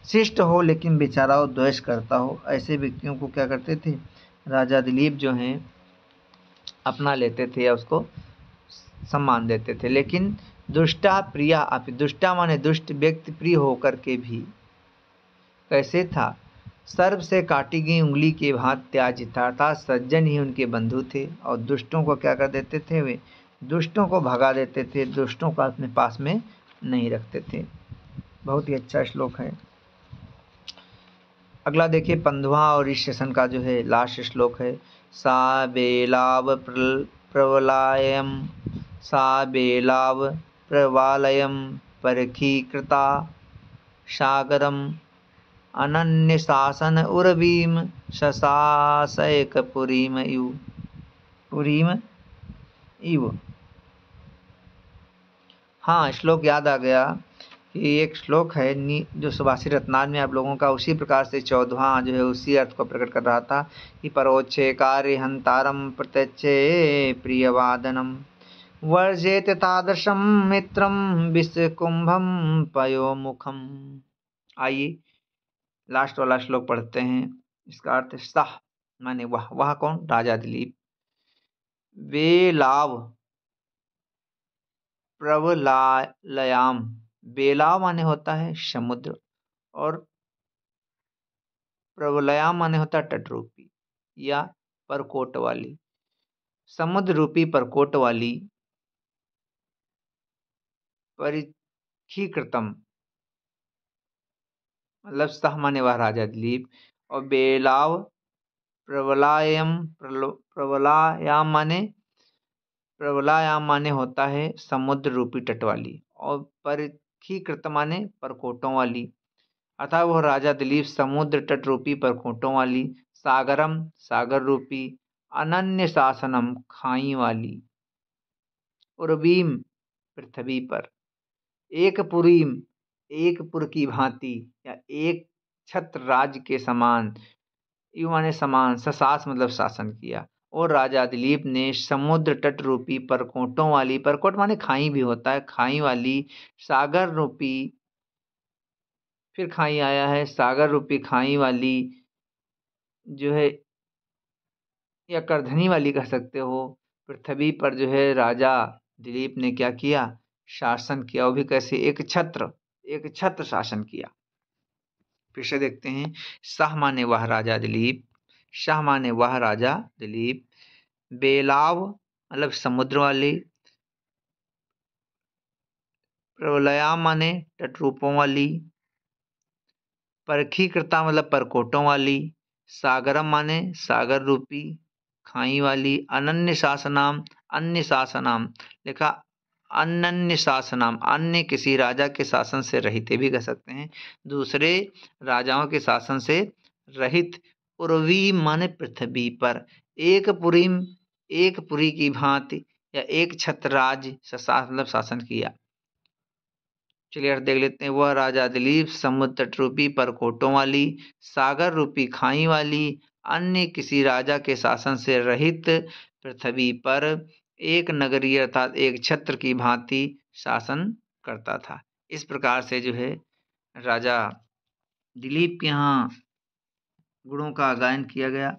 शिष्ट हो लेकिन बेचारा हो द्वेष करता हो, ऐसे व्यक्तियों को क्या करते थे, राजा दिलीप जो हैं अपना लेते थे या उसको सम्मान देते थे। लेकिन दुष्टा प्रिया अपि, दुष्टा माने दुष्ट व्यक्ति प्रिय होकर के भी कैसे था, सर्प से काटी गई उंगली के भांति त्याज्य था। अर्थात सज्जन ही उनके बंधु थे, और दुष्टों को क्या कर देते थे, वे दुष्टों को भगा देते थे, दुष्टों को अपने पास में नहीं रखते थे। बहुत ही अच्छा श्लोक है। अगला देखिए 15वां और इस सेशन का जो है लास्ट श्लोक है। सा बेलाव प्रवलायम, सा बेलाव प्रवालयम परखीकृता, सागरम अनन्य शासन उर्वीम, शशासयक पुरीम इव, पुरीम इव। हाँ, श्लोक याद आ गया कि एक श्लोक है जो सुभाषी रत्नार में आप लोगों का उसी प्रकार से 14वां जो है उसी अर्थ को प्रकट कर रहा था कि परोक्षे कार्य हंतारम प्रत्यक्षे प्रियवादनम, वर्जेत तादृशम मित्रम विषकुंभम पयोमुखम। आइए लास्ट वाला श्लोक पढ़ते हैं। इसका अर्थ सह माने वह, वह कौन, राजा दिलीप। बेलाव प्रवलायाम, बेलाव माने होता है समुद्र, और प्रवलयाम माने होता है तट रूपी या परकोट वाली, समुद्र रूपी परकोट वाली। परिखीकृतम मतलब सह माने वह राजा दिलीप, और बेलाव प्रवलायम, प्रवलायाम माने होता है समुद्र रूपी तट वाली, और परिखीकृत माने परकोटों वाली। अतः वह राजा दिलीप समुद्र तट रूपी परकोटों वाली, सागरम सागर रूपी, अनन्य शासनम खाई वाली, उर्वीम पृथ्वी पर, एक पुरीम एक पुर की भांति या एक छत्र राज्य के समान, यू माने समान, ससास मतलब शासन किया। और राजा दिलीप ने समुद्र तट रूपी परकोटों वाली, परकोट माने खाई भी होता है, खाई वाली सागर रूपी, फिर खाई आया है, सागर रूपी खाई वाली जो है, या करधनी वाली कह सकते हो, पृथ्वी पर जो है राजा दिलीप ने क्या किया, शासन किया। वो भी कैसे, एक छत्र शासन किया। फिर से देखते हैं, शाह माने वह राजा दिलीप, शाह माने वह राजा दिलीप, बेलाव मतलब समुद्र वाली, प्रलया माने तटरूपों वाली, परखीकृता मतलब परकोटों वाली, सागरम माने सागर रूपी खाई वाली, अनन्य शासनाम, अन्य शासनाम लिखा, अनन्य शासनाम, अन्य किसी राजा के शासन से रहित भी कह सकते हैं, दूसरे राजाओं के शासन से रहित। उर्वी माने पृथ्वी पर, एक पुरीम एक पुरी की भांति या एक छत्र राज्य मतलब शासन किया। चलिए देख लेते हैं, वह राजा दिलीप समुद्र तट रूपी परकोटों वाली, सागर रूपी खाई वाली, अन्य किसी राजा के शासन से रहित पृथ्वी पर एक नगरीय अर्थात एक छत्र की भांति शासन करता था। इस प्रकार से जो है राजा दिलीप के यहाँ गुणों का गायन किया गया।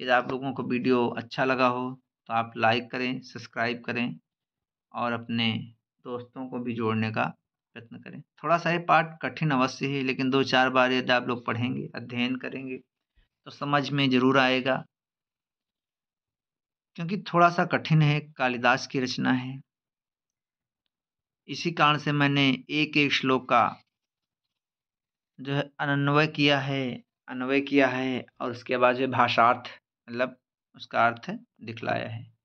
यदि आप लोगों को वीडियो अच्छा लगा हो तो आप लाइक करें, सब्सक्राइब करें और अपने दोस्तों को भी जोड़ने का प्रयत्न करें। थोड़ा सा ये पाठ कठिन अवश्य है, लेकिन 2-4 बार यदि आप लोग पढ़ेंगे, अध्ययन करेंगे तो समझ में ज़रूर आएगा, क्योंकि थोड़ा सा कठिन है, कालिदास की रचना है। इसी कारण से मैंने एक-एक श्लोक का जो है अन्वय किया है और उसके बाद जो भाषार्थ मतलब उसका अर्थ दिखलाया है।